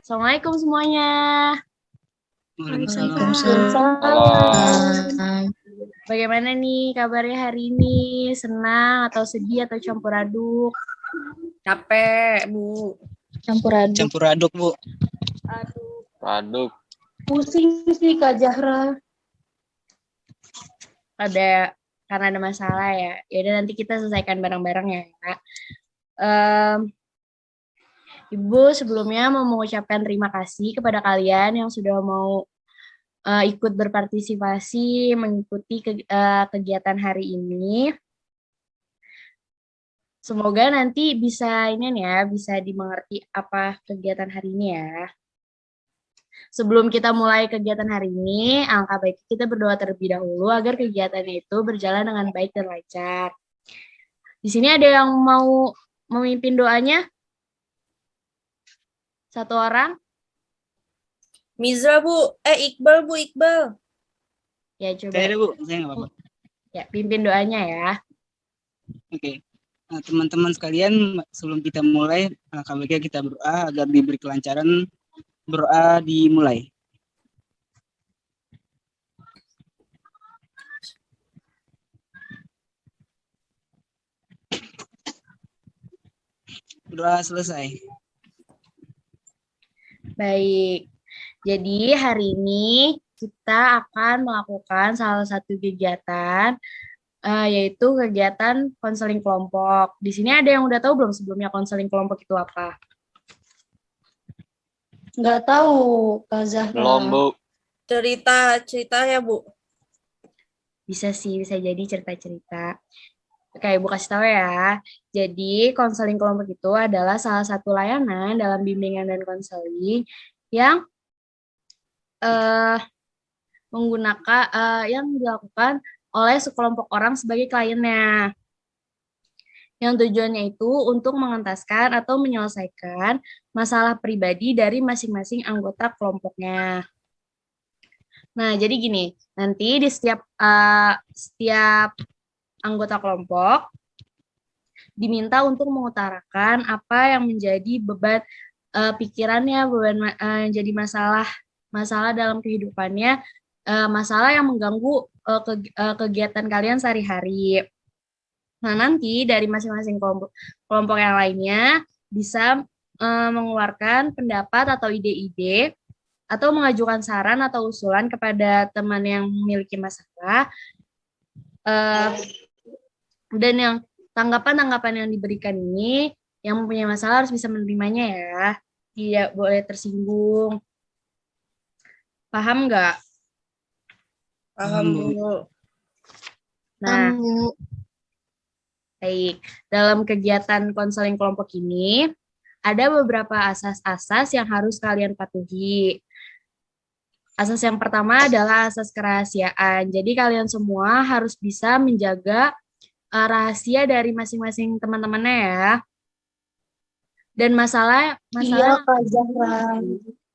Assalamualaikum semuanya. Waalaikumsalam. Bagaimana nih kabarnya hari ini? Senang atau sedih atau campur aduk? Capek, Bu. Campur aduk. Campur aduk, Bu. Aduk. Pusing sih Kak Zahra. Karena ada masalah ya. Yaudah nanti kita selesaikan bareng-bareng ya, Kak. Ibu sebelumnya mau mengucapkan terima kasih kepada kalian yang sudah mau ikut berpartisipasi mengikuti kegiatan hari ini. Semoga nanti bisa bisa dimengerti apa kegiatan hari ini ya. Sebelum kita mulai kegiatan hari ini, alangkah baik kita berdoa terlebih dahulu agar kegiatan itu berjalan dengan baik dan lancar. Di sini ada yang mau memimpin doanya? Satu orang? Mizra, Bu. Iqbal, Bu. Iqbal. Ya, coba. Saya ada, Bu. Saya nggak apa-apa. Ya, pimpin doanya ya. Oke. Nah, teman-teman sekalian, sebelum kita mulai, alangkah kita berdoa agar diberi kelancaran. Berdoa dimulai. Doa selesai. Baik, jadi hari ini kita akan melakukan salah satu kegiatan, yaitu kegiatan konseling kelompok. Di sini ada yang udah tahu belum sebelumnya konseling kelompok itu apa? Nggak tahu Kak Zahra. Belum, Bu. Cerita ya, Bu. Bisa sih, bisa jadi cerita-cerita. Oke, Ibu kasih tahu ya. Jadi, konseling kelompok itu adalah salah satu layanan dalam bimbingan dan konseling yang yang dilakukan oleh sekelompok orang sebagai kliennya. Yang tujuannya itu untuk mengentaskan atau menyelesaikan masalah pribadi dari masing-masing anggota kelompoknya. Nah, jadi gini, nanti di setiap anggota kelompok diminta untuk mengutarakan apa yang menjadi beban pikirannya, yang jadi masalah dalam kehidupannya, masalah yang mengganggu kegiatan kalian sehari-hari. Nah, nanti dari masing-masing kelompok yang lainnya bisa mengeluarkan pendapat atau ide-ide atau mengajukan saran atau usulan kepada teman yang memiliki masalah, dan yang tanggapan-tanggapan yang diberikan ini, yang mempunyai masalah harus bisa menerimanya ya, tidak boleh tersinggung. Paham nggak? Paham, Bu. Nah, baik. Dalam kegiatan konseling kelompok ini, ada beberapa asas-asas yang harus kalian patuhi. Asas yang pertama adalah asas kerahasiaan. Jadi kalian semua harus bisa menjaga rahasia dari masing-masing teman-temannya ya. Dan masalah Kak Zahra.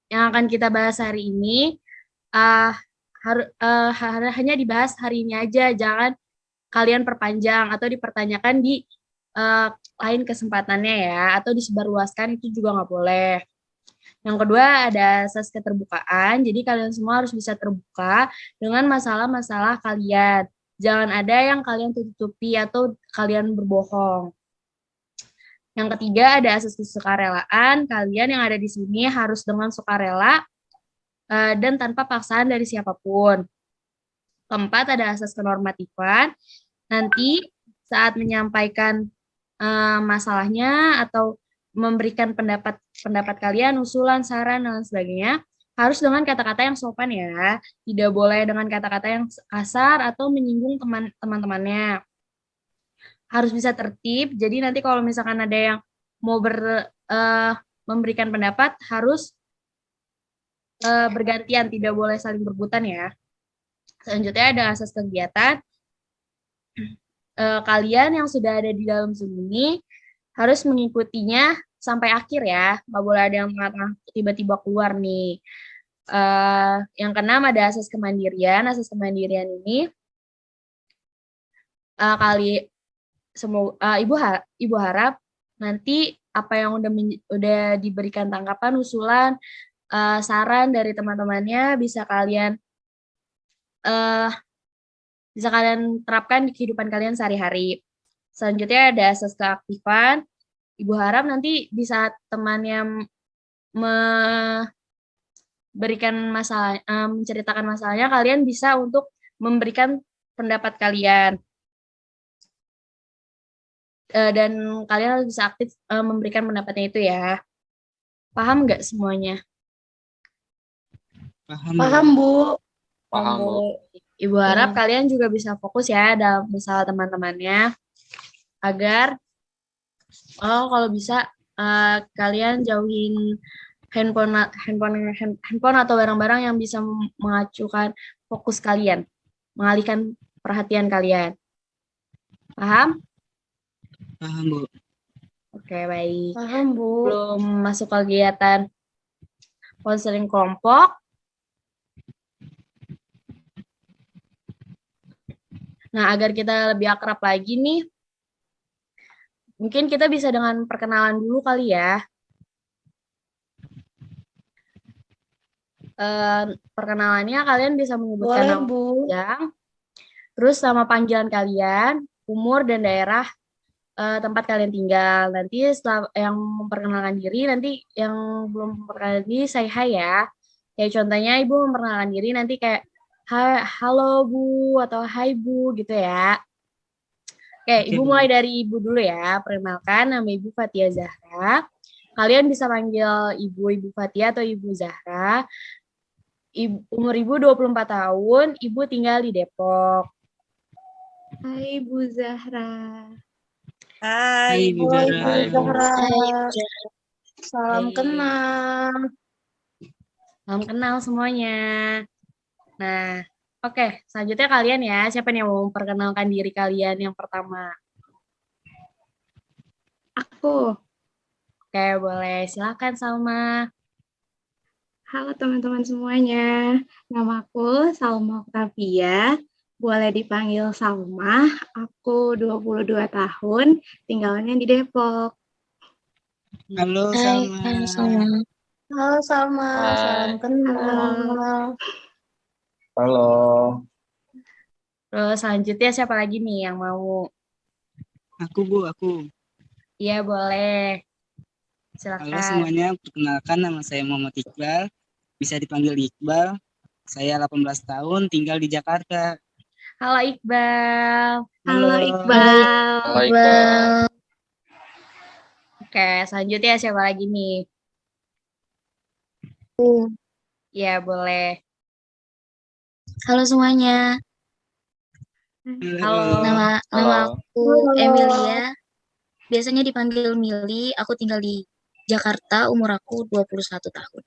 yang akan kita bahas hari ini hanya dibahas hari ini aja, jangan kalian perpanjang atau dipertanyakan di lain kesempatannya ya, atau disebarluaskan, itu juga nggak boleh. Yang kedua ada asas keterbukaan, jadi kalian semua harus bisa terbuka dengan masalah-masalah kalian. Jangan ada yang kalian tutupi atau kalian berbohong. Yang ketiga ada asas kesukarelaan, kalian yang ada di sini harus dengan sukarela dan tanpa paksaan dari siapapun. Keempat ada asas kenormatifan, nanti saat menyampaikan masalahnya atau memberikan pendapat kalian, usulan, saran, dan sebagainya, harus dengan kata-kata yang sopan ya, tidak boleh dengan kata-kata yang kasar atau menyinggung teman-temannya. Harus bisa tertib, jadi nanti kalau misalkan ada yang mau memberikan pendapat, harus bergantian, tidak boleh saling berebutan ya. Selanjutnya ada asas kegiatan, kalian yang sudah ada di dalam Zoom ini harus mengikutinya sampai akhir ya, nggak boleh ada yang tiba-tiba keluar nih. Yang keenam ada asas kemandirian. Asas kemandirian ini Ibu harap nanti apa yang udah diberikan tanggapan, usulan, saran dari teman-temannya eh, bisa kalian terapkan di kehidupan kalian sehari-hari. Selanjutnya ada asas keaktifan. Ibu harap nanti di saat temannya memberikan masalah, menceritakan masalahnya, kalian bisa untuk memberikan pendapat kalian. Dan kalian harus bisa aktif memberikan pendapatnya itu ya. Paham nggak semuanya? Paham, Bu. Paham, Bu. Ibu harap kalian juga bisa fokus ya dalam masalah teman-temannya, agar kalau bisa kalian jauhin handphone atau barang-barang yang bisa mengacukan fokus kalian, mengalihkan perhatian kalian. Paham? Paham, Bu. Oke, baik. Paham, Bu. Belum masuk kegiatan konseling kelompok. Nah, agar kita lebih akrab lagi nih, mungkin kita bisa dengan perkenalan dulu kali ya. Perkenalannya kalian bisa menyebutkan Boleh, nama Bu. panjang, terus nama panggilan kalian, umur dan daerah tempat kalian tinggal. Nanti setelah yang memperkenalkan diri, nanti yang belum memperkenalkan diri, say hi ya. Kayak contohnya Ibu memperkenalkan diri, nanti kayak, halo Bu, atau hai Bu, gitu ya. Oke, Ibu Bu. mulai dari Ibu dulu ya. Perkenalkan, nama Ibu Fatia Zahra. Kalian bisa panggil Ibu Fatia atau Ibu Zahra. Umur Ibu 24 tahun, Ibu tinggal di Depok. Hai Bu Zahra. Hai, Ibu Hai, Zahra. Hai, Bu. Salam Baik. kenal. Salam kenal semuanya. Nah, oke, selanjutnya kalian ya. Siapa nih yang mau memperkenalkan diri kalian yang pertama? Aku. Oke, boleh. Silakan Salma. Halo teman-teman semuanya. Namaku Salma Octavia. Boleh dipanggil Salma. Aku 22 tahun, tinggalnya di Depok. Halo, Salma. Halo, Salma. Hai. Salam kenal. Halo. Terus selanjutnya siapa lagi nih yang mau? Aku, Bu, aku. Iya, boleh. Halo Silakan. semuanya, perkenalkan nama saya Muhammad Iqbal. Bisa dipanggil Iqbal. Saya 18 tahun, tinggal di Jakarta. Halo Iqbal. Halo Iqbal. Halo, Iqbal. Oke, selanjutnya siapa lagi nih? Iya, boleh. Halo semuanya. Halo. Nama Halo. aku Emilia. Biasanya dipanggil Mili. Aku tinggal di Jakarta. Umur aku 21 tahun.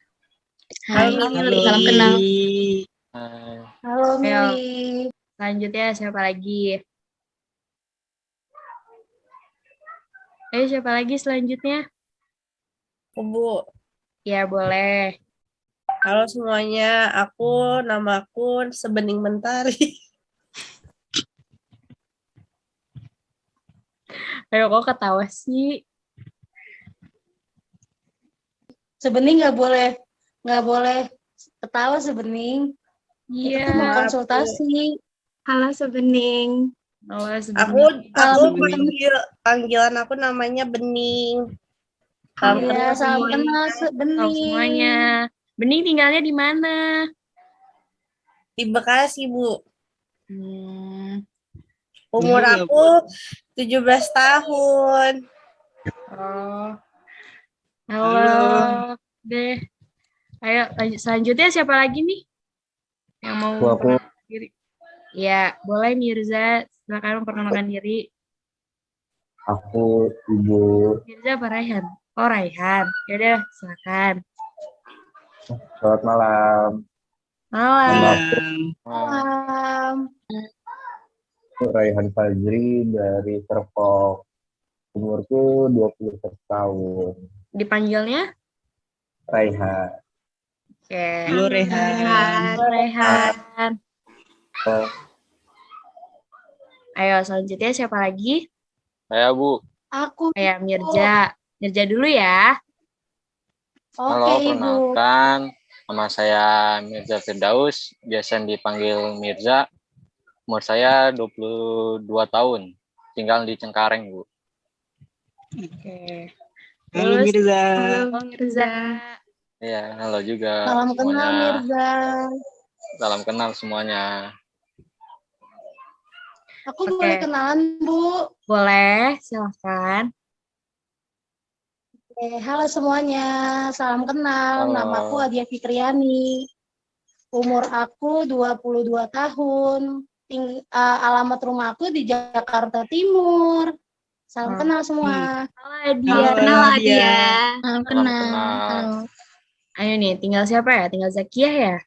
Hai. Halo, Halo, Salam kenal. Mili. Hai. Halo, Ayo. Mili. Selanjutnya siapa lagi? Siapa lagi selanjutnya? Bu. Ya, boleh. Halo semuanya, namaku Sebening Mentari. Ayo, kok ketawa sih? Sebening nggak boleh ketawa Sebening. Itu Iya. kan mau konsultasi. Halo Sebening. Halo, Aku Sebening. panggilan aku namanya Bening. Iya, salam semuanya. kenal Halo Sebening. semuanya. Bening tinggalnya di mana? Di Bekasi, Bu. Umur Iya, aku 17 tahun. Oh. Halo. Halo. Deh. Ayo, selanjutnya siapa lagi nih? Yang mau memperkenalkan diri? Ya, boleh Mirza. Silakan memperkenalkan diri. Aku Ibu. Mirza apa Raihan? Oh, Raihan. Yaudah, silakan. Selamat malam. Malam. Malam. Salam. Aku Raihan Fajri dari Serpong. Umurku 21 tahun. Dipanggilnya? Raihan. Oke. Halo, Rehan. Halo, Raihan. Oh, Ayo, selanjutnya siapa lagi? Saya, Bu. Aku. Kayak Mirza. Mirza dulu ya. Halo, Oke, Ibu. perkenalkan. Nama saya Mirza Firdaus, biasa dipanggil Mirza. Umur saya 22 tahun. Tinggal di Cengkareng, Bu. Oke. Halo Terus Mirza. Halo, Mirza. Iya, halo juga Salam kenal semuanya. Mirza. Salam kenal semuanya. Aku Oke. boleh kenalan, Bu. boleh, silahkan. Halo semuanya, salam kenal. Halo. Namaku Adia Fitriani. Umur aku 22 tahun. Alamat rumahku di Jakarta Timur. Salam kenal semua. Halo Salam dia. kenal Halo, Adia. Salam Salam kenal. kenal. Halo. Ayo nih, tinggal siapa ya? Tinggal Zakiah ya?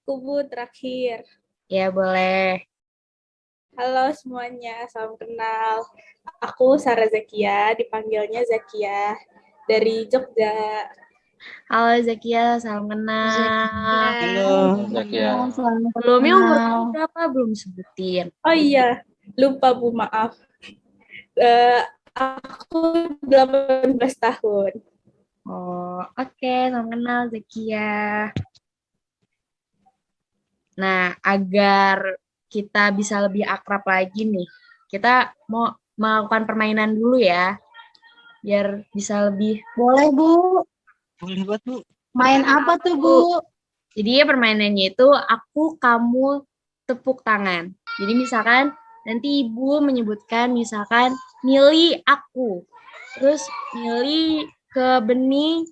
Kubu terakhir. Ya, boleh. Halo semuanya, salam kenal. Aku Sarah Zakia, dipanggilnya Zakia dari Jogja. Halo Zakiah, salam kenal. Halo. Zakia. Sebelumnya umur kamu berapa? Belum sebutin. Oh iya, lupa Bu, maaf. Aku 18 tahun. Oh, oke, salam kenal Zakiah. Nah, agar kita bisa lebih akrab lagi nih, kita mau melakukan permainan dulu ya, biar bisa lebih. Boleh, Bu. Boleh buat Bu. Main apa tuh, Bu? Jadi ya permainannya itu aku, kamu, tepuk tangan. Jadi misalkan nanti Ibu menyebutkan misalkan milih aku. Terus milih ke Bening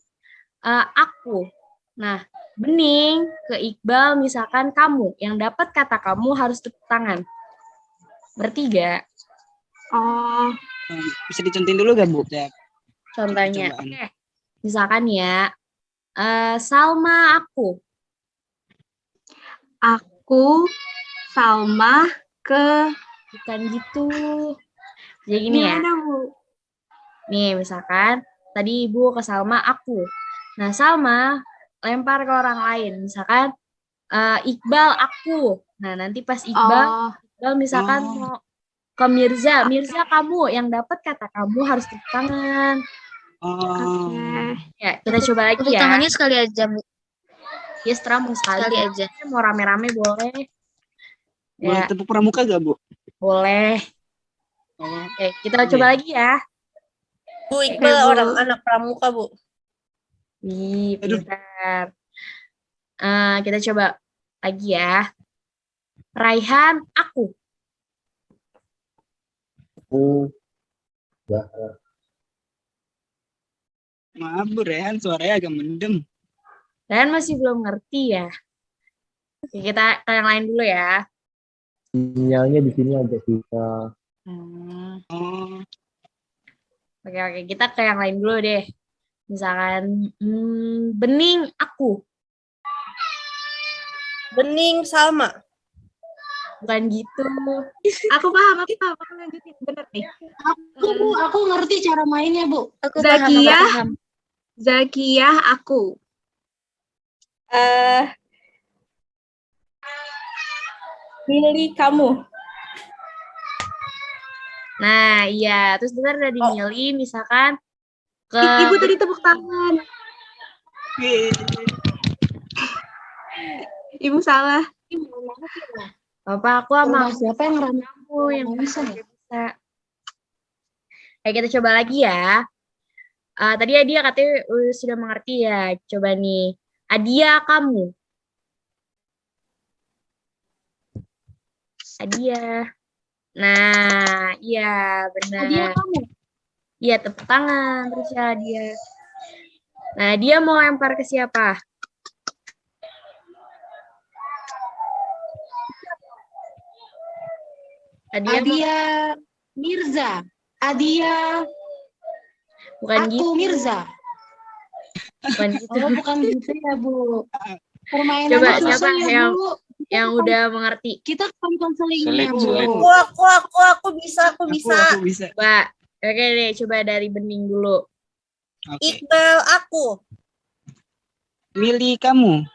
aku. Nah, Bening ke Iqbal misalkan kamu. Yang dapat kata kamu harus tepuk tangan. Bertiga. Oh, Bisa dicontohin dulu gak Bu? Ya, Contohnya. Cobaan. Oke. Misalkan ya, Salma aku. aku Salma ke Bukan gitu. Jadi gini ya. gimana, Bu? Nih, misalkan tadi Ibu ke Salma aku. Nah, Salma lempar ke orang lain. Misalkan Iqbal aku. Nah, nanti pas Oh, Iqbal misalkan mau ke Mirza. Mirza kamu. Yang dapat kata kamu harus tepuk tangan. Oh. oke. Ya, kita coba lagi Tepuk ya. tangannya sekali aja, Bu. Ya, setelah mau sekali. Sekali aja. Mau rame-rame boleh. Boleh Ya, tepuk pramuka gak Bu? boleh. Oh. Oke, kita coba lagi ya. Bu Iqbal Oke, Bu. orang anak pramuka, Bu. Wih, Aduh. pintar. Kita coba lagi ya. Raihan, aku. Aku Maaf Bu Rehan, suaranya agak mendem. Raihan masih belum ngerti ya. Oke, kita ke yang lain dulu ya. sinyalnya di sini agak susah. Oh. Oke, kita ke yang lain dulu deh. Misalkan, Bening, aku. Bening Salma. Bukan gitu. Aku paham. Aku lanjutin. Bener nih. Aku ngerti cara mainnya, Bu. Aku Zakia. paham. Zakiah aku. Milih kamu. Nah, iya. Terus dengar dari Mili, misalkan ke... Ibu tadi tepuk tangan. Ibu salah. Bapak, aku sama Siapa yang rame? kamu yang bisa. Oke, kita coba lagi ya. Tadi Adia katanya sudah mengerti ya. Coba nih. Adia, kamu. Adia. Nah, iya benar. Adia kamu. Iya, tepuk tangan terus ya Adia. Nah, dia mau lempar ke siapa? Adia Mirza. Adia Bukan aku gitu. Mirza. Bukan gitu. Oh, bukan gitu ya, Bu. Permainan Coba susah siapa ya, yang Bu. udah mengerti? Kita kan konselingnya, Bu. Sulit. Aku bisa. Aku bisa. Coba. Oke deh, coba dari Bening dulu. Oke. Iqbal aku. Milih kamu.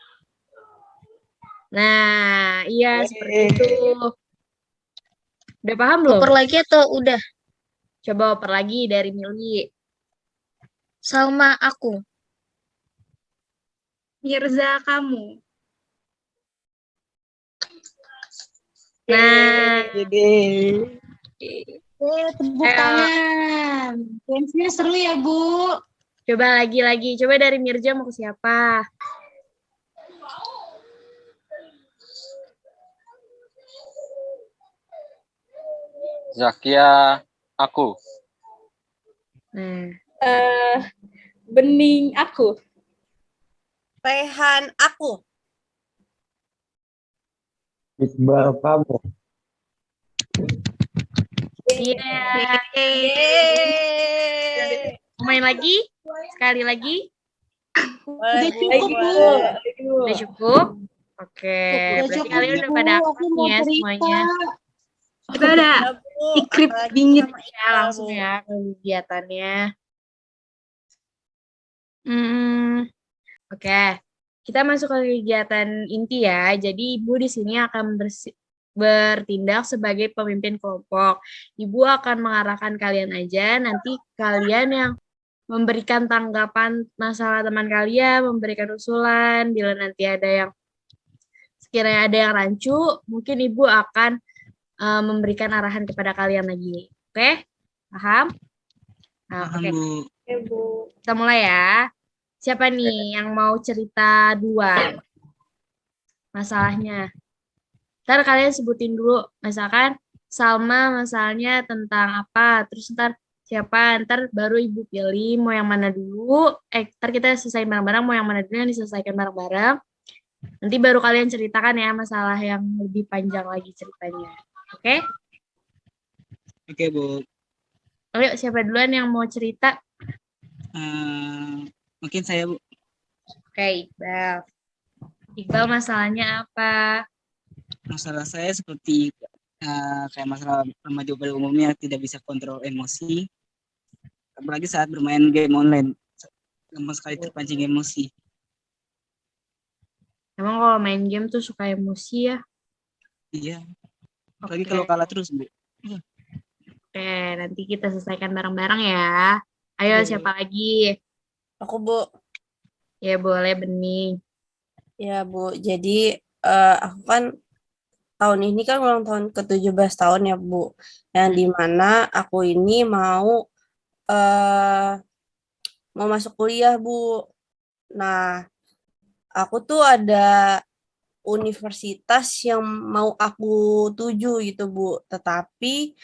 Nah, iya seperti itu. Udah paham belum? Oper lagi atau udah? Coba oper lagi dari Mili. Salma aku. Mirza kamu. Nah, Jadi Tepuk Ayo. tangan. Dance-nya seru ya, Bu. coba lagi. Coba dari Mirza mau ke siapa? Zakia aku. Nah, Bening aku. Rehan aku. Iqbal kamu. iya. Yeay. Main lagi? Sekali lagi? Udah Ayo, cukup, Bu. Udah cukup? Oke, Udah berarti cukup, kalian udah Bu. pada Aku hafal mau nih ya cerita. semuanya. Kita udah Ya, Bu. ikrip Apalagi dingin. sama Ya, Iqbal, langsung Bu. ya ke kegiatannya. Oke. Kita masuk ke kegiatan inti ya. Jadi Ibu di sini akan bertindak sebagai pemimpin kelompok. Ibu akan mengarahkan kalian aja, nanti kalian yang memberikan tanggapan masalah teman kalian, memberikan usulan, bila nanti ada yang sekiranya ada yang rancu, mungkin Ibu akan memberikan arahan kepada kalian lagi. Oke? Paham? Nah, paham, oke. Bu. Oke, Bu. Kita mulai ya. Siapa nih yang mau cerita duluan masalahnya? Ntar kalian sebutin dulu. Misalkan Salma masalahnya tentang apa. Terus ntar siapa. Ntar baru Ibu pilih mau yang mana dulu. Ntar kita selesai bareng-bareng. Mau yang mana dulu yang diselesaikan bareng-bareng. Nanti baru kalian ceritakan ya masalah yang lebih panjang lagi ceritanya. Oke? Oke, Bu. Ayo siapa duluan yang mau cerita? Mungkin saya, Bu. Oke, Iqbal. Iqbal masalahnya apa? Masalah saya seperti kayak masalah remaja pada umumnya tidak bisa kontrol emosi, apalagi saat bermain game online, gampang sekali terpancing emosi. Emang kalau main game tuh suka emosi ya? Iya, apalagi Oke. kalau kalah terus, Bu. Oke, nanti kita selesaikan bareng-bareng ya. Ayo, siapa lagi? Aku, Bu. Ya, boleh Bening. Ya, Bu. Jadi aku kan tahun ini kan ulang tahun ke-17 tahun ya, Bu. Yang dimana aku ini mau masuk kuliah, Bu. Nah, aku tuh ada universitas yang mau aku tuju gitu, Bu. Tetapi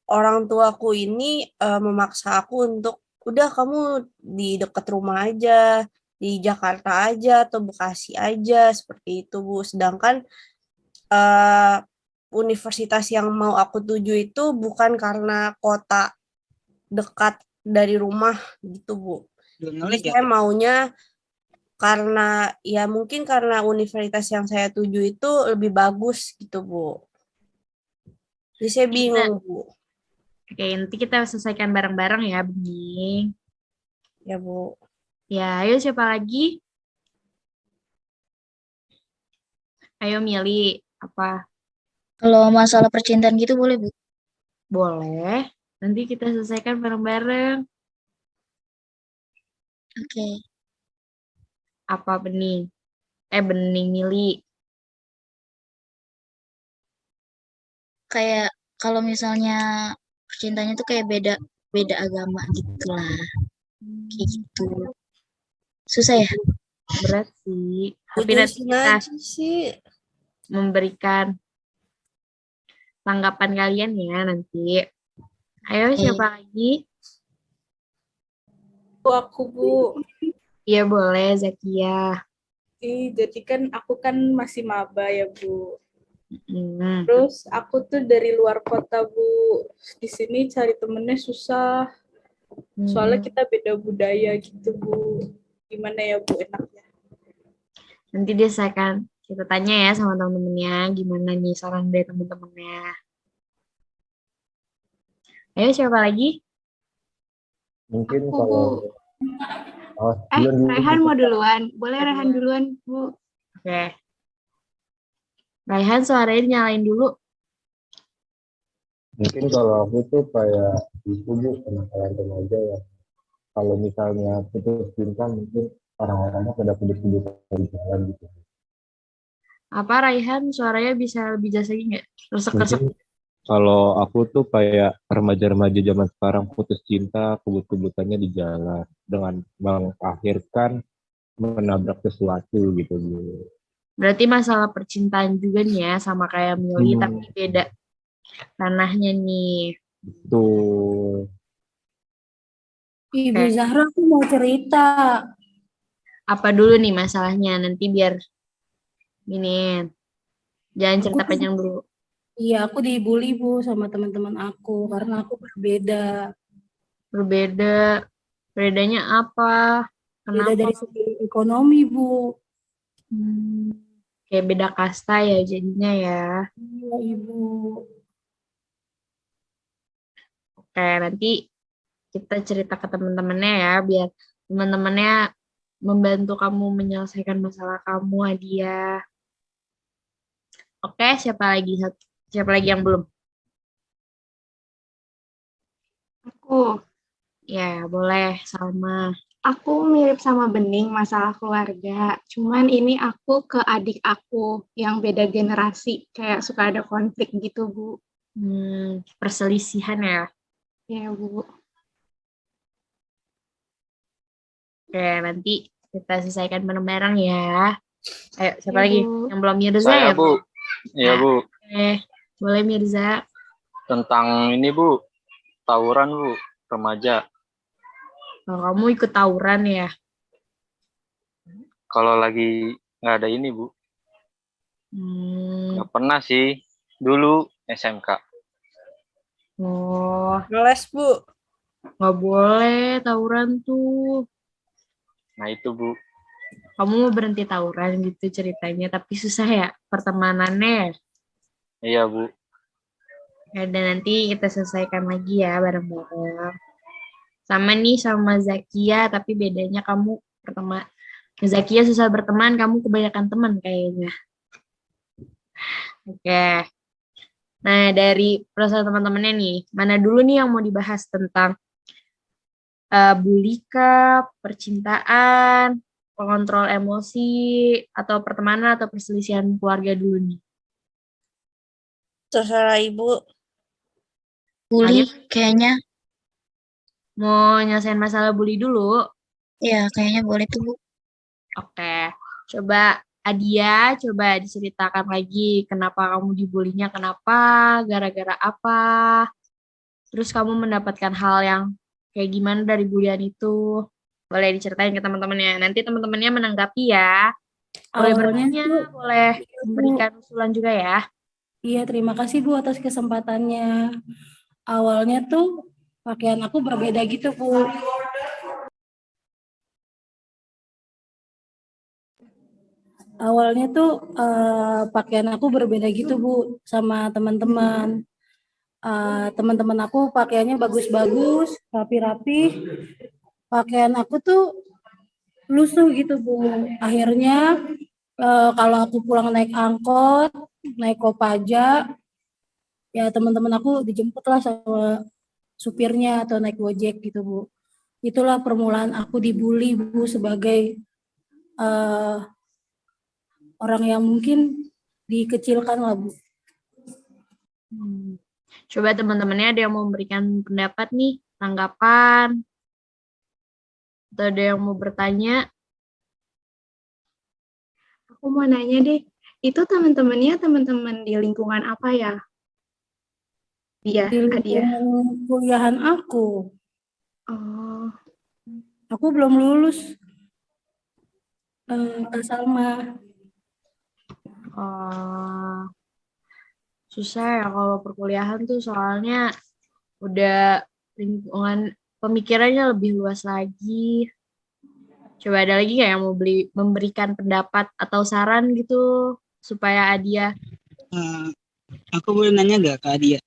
orang tuaku ini memaksa aku untuk udah kamu di dekat rumah aja, di Jakarta aja atau Bekasi aja seperti itu, Bu. Sedangkan universitas yang mau aku tuju itu bukan karena kota dekat dari rumah gitu, Bu. Belum Jadi ngelag ya? saya maunya karena ya mungkin karena universitas yang saya tuju itu lebih bagus gitu, Bu. Jadi saya bingung, Bu. Oke, nanti kita selesaikan bareng-bareng ya, Bening. Ya, Bu. Ya, ayo siapa lagi? Ayo milih apa? Kalau masalah percintaan gitu boleh, Bu? Boleh. Nanti kita selesaikan bareng-bareng. Oke. Apa Bening? Bening milih. Kayak kalau misalnya percintaannya tuh kayak beda agama gitu lah. Kayak gitu. Susah ya? Berat sih. Tapi nanti Putusin kita aja sih. memberikan tanggapan kalian ya nanti. Ayo siapa lagi? Aku, Bu. Iya boleh Zakia. Jadi kan aku kan masih maba ya, Bu. Hmm. Terus aku tuh dari luar kota, Bu. Di sini cari temennya susah. Soalnya kita beda budaya gitu, Bu. Gimana ya, Bu, enaknya? Nanti dia akan kita tanya ya sama temen-temennya gimana nih saran dari temen-temennya. Ayo siapa lagi? Mungkin Aku, kalau Bu. Rehan mau duluan. Boleh Rehan duluan, Bu. Oke. Raihan suaranya nyalain dulu. mungkin kalau aku tuh kayak itu Bu, kenakalan remaja ya. Kalau misalnya putus cinta mungkin orang-orangnya pada pudus-pudus di jalan gitu. Apa Raihan suaranya bisa lebih jelas lagi nggak? Resek-resek. Mungkin kalau aku tuh kayak remaja-remaja zaman sekarang putus cinta, kebut-kebutannya di jalan dengan mengakhirkan menabrak sesuatu gitu Bu. Berarti masalah percintaan juga nih ya sama kayak Mili tapi Hmm, beda ranahnya nih. betul. Ibu Oke. Zahra, aku mau cerita. Apa dulu nih masalahnya? Nanti biar gini. Jangan Aku cerita tuh, panjang dulu. iya, aku dibully Bu sama teman-teman aku karena aku berbeda. Berbeda. Bedanya apa? Beda Kenapa? dari segi ekonomi Bu. Hmm, kayak beda kasta ya jadinya ya. Iya Ibu. Oke, nanti kita cerita ke teman-temannya ya, biar teman-temannya membantu kamu menyelesaikan masalah kamu, Adia. Oke, siapa lagi? Siapa lagi yang belum? Aku, Ya, boleh, Salma. aku mirip sama Bening masalah keluarga. Cuman ini aku ke adik aku yang beda generasi. Kayak suka ada konflik gitu, Bu. Perselisihan ya. Ya, Bu. Oke, nanti kita selesaikan bareng-bareng ya. Ayo, siapa Ya, lagi? Bu. Yang belum Mirza Saya ya, Bu? Bu, iya Nah, Bu, oke. Boleh Mirza. tentang ini Bu, tawuran Bu, remaja. Kalau kamu ikut tawuran ya. Kalau lagi nggak ada ini Bu, Hmm, nggak pernah sih. Dulu SMK. oh, Ngeles Bu. nggak boleh tawuran tuh. Nah itu Bu, Kamu mau berhenti tawuran gitu ceritanya, tapi susah ya pertemanannya. iya Bu. Ya, dan nanti kita selesaikan lagi ya bareng-bareng. Sama nih sama Zakia, tapi bedanya kamu pertama Zakia susah berteman, kamu kebanyakan teman kayaknya. Oke. Nah, dari perasaan teman-temannya nih, mana dulu nih yang mau dibahas tentang bully kah, percintaan, pengontrol emosi, atau pertemanan atau perselisihan keluarga dulu nih? Terserah Ibu. Bully Kalian kayaknya. mau nyelesain masalah bully dulu? Ya, kayaknya boleh tuh, Bu. Oke, coba Adia, coba diceritakan lagi kenapa kamu dibulinya, kenapa, gara-gara apa, terus kamu mendapatkan hal yang kayak gimana dari bulian itu. Boleh diceritain ke teman-temannya. Nanti teman-temannya menanggapi ya. Boleh Awalnya bertanya, tuh, boleh iya, Bu. memberikan usulan juga ya. Iya, terima kasih Bu atas kesempatannya. Awalnya tuh pakaian aku berbeda gitu Bu. Awalnya tuh pakaian aku berbeda gitu Bu sama teman-teman. Teman-teman aku pakaiannya bagus-bagus, rapi-rapi. Pakaian aku tuh lusuh gitu Bu. Akhirnya kalau aku pulang naik angkot, naik Kopaja, ya teman-teman aku dijemput lah sama supirnya atau naik Gojek gitu Bu. Itulah permulaan aku dibully Bu sebagai eh, orang yang mungkin dikecilkan lah Bu. Coba teman-temannya ada yang mau memberikan pendapat nih, tanggapan, atau ada yang mau bertanya. Aku mau nanya deh, itu teman-temannya teman-teman di lingkungan apa ya? Dia, Di Adia. lingkungan kuliahan Oh, aku belum lulus, Kak Salma. Oh, susah ya kalau perkuliahan tuh soalnya udah lingkungan pemikirannya lebih luas lagi. Coba ada lagi nggak yang mau memberikan pendapat atau saran gitu supaya Adia? Aku boleh nanya gak ke Adia?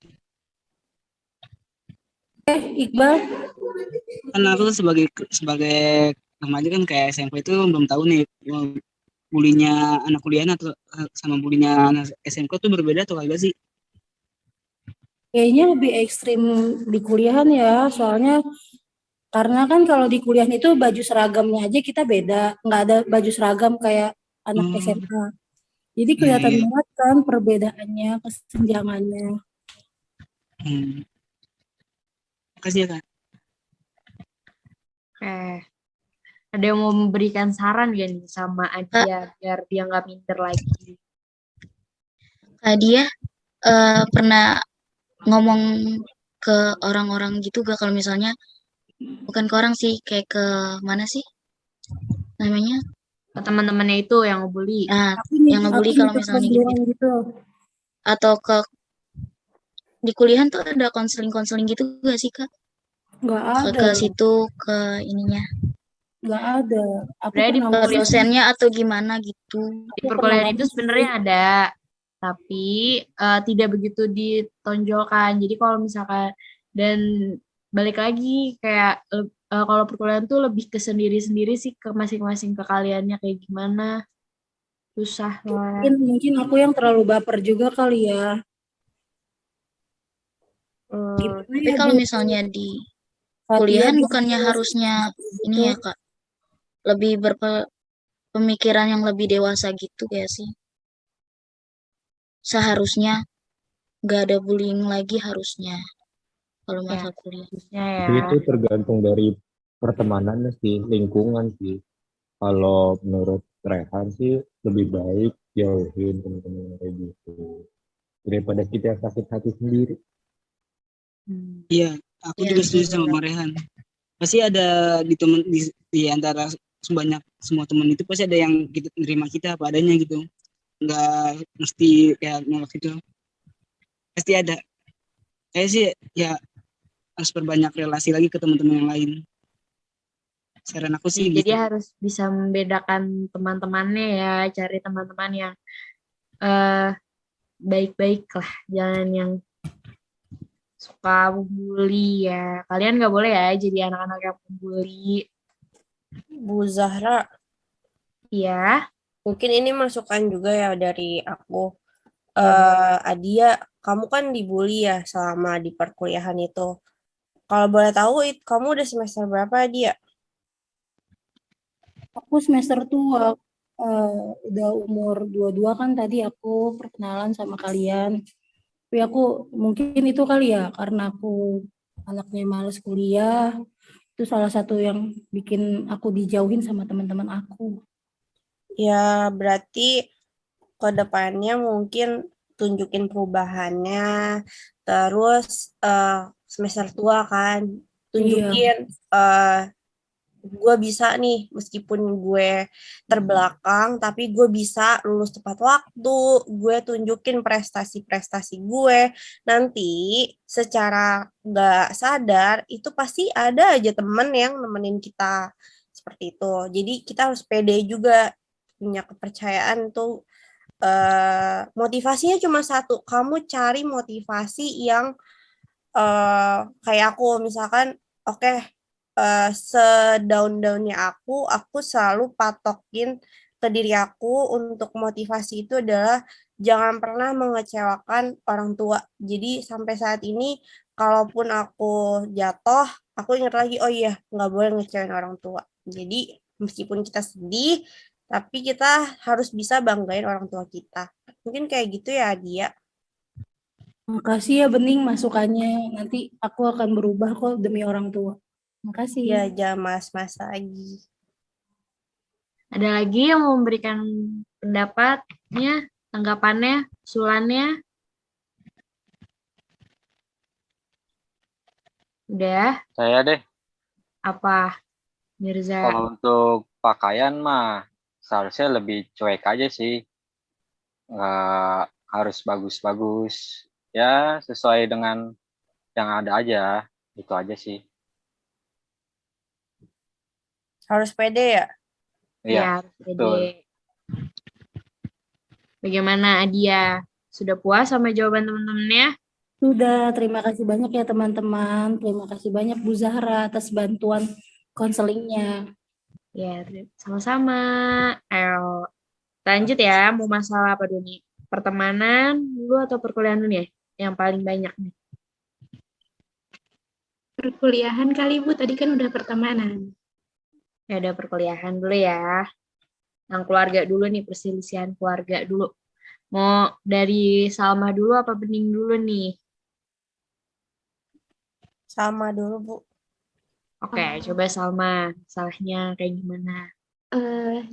Iqbal, Kan aku tuh sebagai remaja kan kayak SMP itu belum tahu nih bulinya anak kuliah atau sama bulinya anak SMK tuh berbeda atau kagak sih? Kayaknya lebih ekstrim di kuliahan ya, soalnya karena kan kalau di kuliahan itu baju seragamnya aja kita beda, nggak ada baju seragam kayak anak Hmm, SMA. Jadi iya, kelihatan iya. banget kan perbedaannya, kesenjangannya. Hmm. Makasih ya, Kak. Ada yang mau memberikan saran gak nih sama Kak, Adia biar dia nggak minder lagi? Kak dia pernah ngomong ke orang-orang gitu gak kalau misalnya bukan ke orang sih, kayak ke mana sih namanya? Ke teman-temannya itu yang ngebully. Nah, yang Aku ngebully kalau minta misalnya pembelian gitu. gitu. Atau di kuliahan tuh ada konseling-konseling gitu gak sih Kak? Nggak Ke ada, situ, ke ininya, nggak ada. Aku Sebenarnya di pernah ke perkuliahan, dosennya atau gimana gitu. di aku pernah perkuliahan itu ngomong sih. sebenarnya ada, tapi tidak begitu ditonjolkan. Jadi kalau misalkan dan balik lagi kayak kalau perkuliahan tuh lebih ke sendiri-sendiri sih, ke masing-masing ke kaliannya kayak gimana. Susah lah. Mungkin aku yang terlalu baper juga kali ya. Gimana Tapi ya kalau Bu? misalnya di Fatia kuliahan bisa bukannya harusnya ini gitu. ya Kak, lebih berpemikiran yang lebih dewasa gitu ya sih. Seharusnya nggak ada bullying lagi harusnya kalau Ya, masa kuliah. harusnya Tapi ya. itu tergantung dari pertemanannya sih, lingkungan sih. Kalau menurut Rehan sih lebih baik jauhin teman-teman yang kayak gitu daripada kita yang sakit hati sendiri. Iya, aku Iya, juga setuju betul sama banget. Marehan. Pasti ada di antara sebanyak semua teman itu pasti ada yang kita nerima kita apa adanya gitu. Nggak mesti kayak nolak itu. Pasti ada. Kayak sih ya harus perbanyak relasi lagi ke teman-teman yang lain. Saran aku sih Jadi gitu. harus bisa membedakan teman-temannya ya, cari teman-teman yang eh baik-baik lah, jangan yang suka membuli ya. Kalian nggak boleh ya jadi anak-anak yang membuli. Bu Zahra, Ya, mungkin ini masukan juga ya dari aku. ya boleh. Adia, kamu kan dibully ya selama di perkuliahan itu. Kalau boleh tahu, kamu udah semester berapa, Adia? Aku semester tua, udah umur 22 kan tadi aku perkenalan sama kalian. Tapi aku mungkin itu kali ya karena aku anaknya males kuliah, itu salah satu yang bikin aku dijauhin sama teman-teman aku. Ya, berarti ke depannya mungkin tunjukin perubahannya. Terus semester tua kan, Iya, tunjukin gue bisa nih, meskipun gue terbelakang, tapi gue bisa lulus tepat waktu, gue tunjukin prestasi-prestasi gue, nanti secara nggak sadar, itu pasti ada aja temen yang nemenin kita, seperti itu. Jadi kita harus pede juga, punya kepercayaan tuh, motivasinya cuma satu, kamu cari motivasi yang kayak aku, misalkan, oke, sedaun-daunnya aku selalu patokin ke diri aku untuk motivasi itu adalah jangan pernah mengecewakan orang tua. Jadi sampai saat ini, kalaupun aku jatuh, aku ingat lagi, oh iya, nggak boleh ngecewain orang tua. Jadi meskipun kita sedih, tapi kita harus bisa banggain orang tua kita. Mungkin kayak gitu ya, Dia. makasih ya Bening masukannya. Nanti aku akan berubah kok demi orang tua. Makasih. Ya, jangan mas-mas lagi. Ada lagi yang mau memberikan pendapatnya, tanggapannya, usulannya? Udah, Saya deh, apa Mirza? kalau untuk pakaian mah seharusnya lebih cuek aja sih. Nggak harus bagus-bagus. Ya, sesuai dengan yang ada aja. Itu aja sih. Harus pede ya. Iya, Ya, betul. pede. Bagaimana Adia? Sudah puas sama jawaban teman-temannya? Sudah, terima kasih banyak ya teman-teman. Terima kasih banyak Bu Zahra atas bantuan konselingnya. Ya, sama-sama. Ayo, lanjut ya. Mau masalah apa dulu nih? Pertemanan dulu atau perkuliahan dulu ya? Yang paling banyak nih. Perkuliahan kali Bu, tadi kan udah pertemanan. Ya udah perkuliahan dulu ya. Yang keluarga dulu nih, perselisihan keluarga dulu. Mau dari Salma dulu apa Bening dulu nih? Sama dulu, Bu. Oke, coba Salma. Salahnya kayak gimana?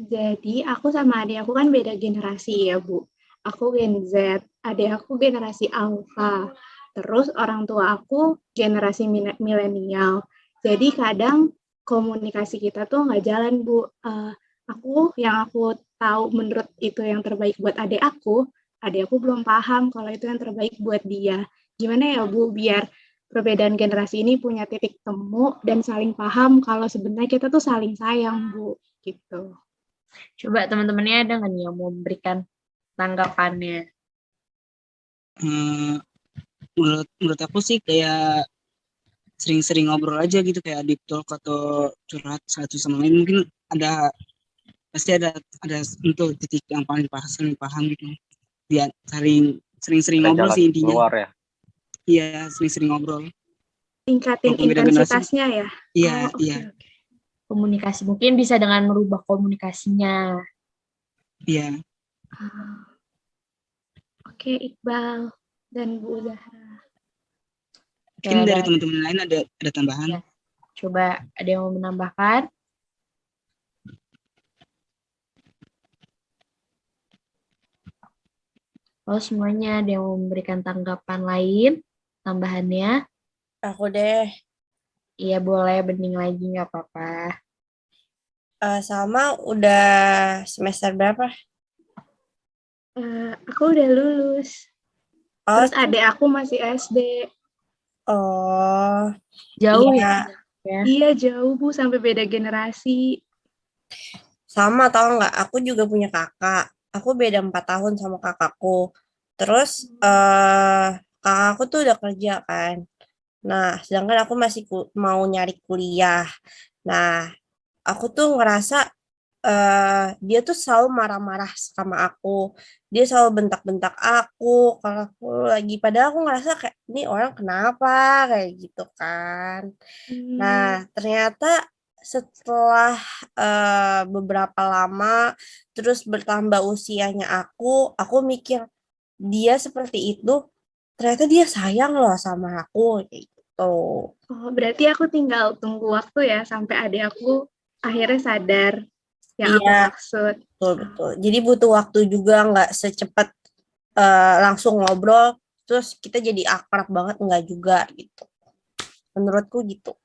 Jadi aku sama adik aku kan beda generasi ya Bu. Aku Gen Z, adik aku generasi Alpha. Terus orang tua aku generasi milenial. Jadi kadang komunikasi kita tuh nggak jalan Bu. Yang aku tahu menurut itu yang terbaik buat adik aku belum paham kalau itu yang terbaik buat dia. Gimana ya Bu biar perbedaan generasi ini punya titik temu dan saling paham kalau sebenarnya kita tuh saling sayang Bu gitu. Coba teman-temannya ada nggak nih yang mau memberikan tanggapannya? Menurut aku sih kayak sering-sering ngobrol aja gitu, kayak deep talk atau curhat satu sama lain. Mungkin pasti ada untuk titik yang paling paham gitu. Dia sering-sering Ada ngobrol jalan sih intinya. keluar ya. Iya, sering-sering ngobrol. Tingkatin Walaupun beda generasi. intensitasnya ya. Iya, oke. iya. Komunikasi mungkin bisa dengan merubah komunikasinya. Iya. Oke, Iqbal dan Bu Zahra. Mungkin dari teman-teman lain ada tambahan. Ya. Coba ada yang mau menambahkan? Oh, semuanya ada yang mau memberikan tanggapan lain, tambahannya? Aku deh. Iya, boleh. Bening lagi, nggak apa-apa. Salma udah semester berapa? Aku udah lulus. Terus adik aku masih SD. Oh, Jauh iya. ya? Iya, jauh Bu, sampai beda generasi. Sama tau nggak? Aku juga punya kakak. Aku beda 4 tahun sama kakakku. Terus kakakku tuh udah kerja kan. Nah, sedangkan aku masih mau nyari kuliah. Nah, aku tuh ngerasa dia tuh selalu marah-marah sama aku. Dia selalu bentak-bentak aku kalau aku lagi. Padahal aku ngerasa kayak ini orang kenapa kayak gitu kan. Nah, ternyata setelah beberapa lama, terus bertambah usianya aku mikir dia seperti itu, ternyata dia sayang loh sama aku kayak gitu. Oh, berarti aku tinggal tunggu waktu ya sampai adik aku akhirnya sadar yang aku Iya, maksud. betul. Jadi butuh waktu juga, nggak secepat langsung ngobrol, terus kita jadi akrab banget, nggak juga gitu. Menurutku gitu.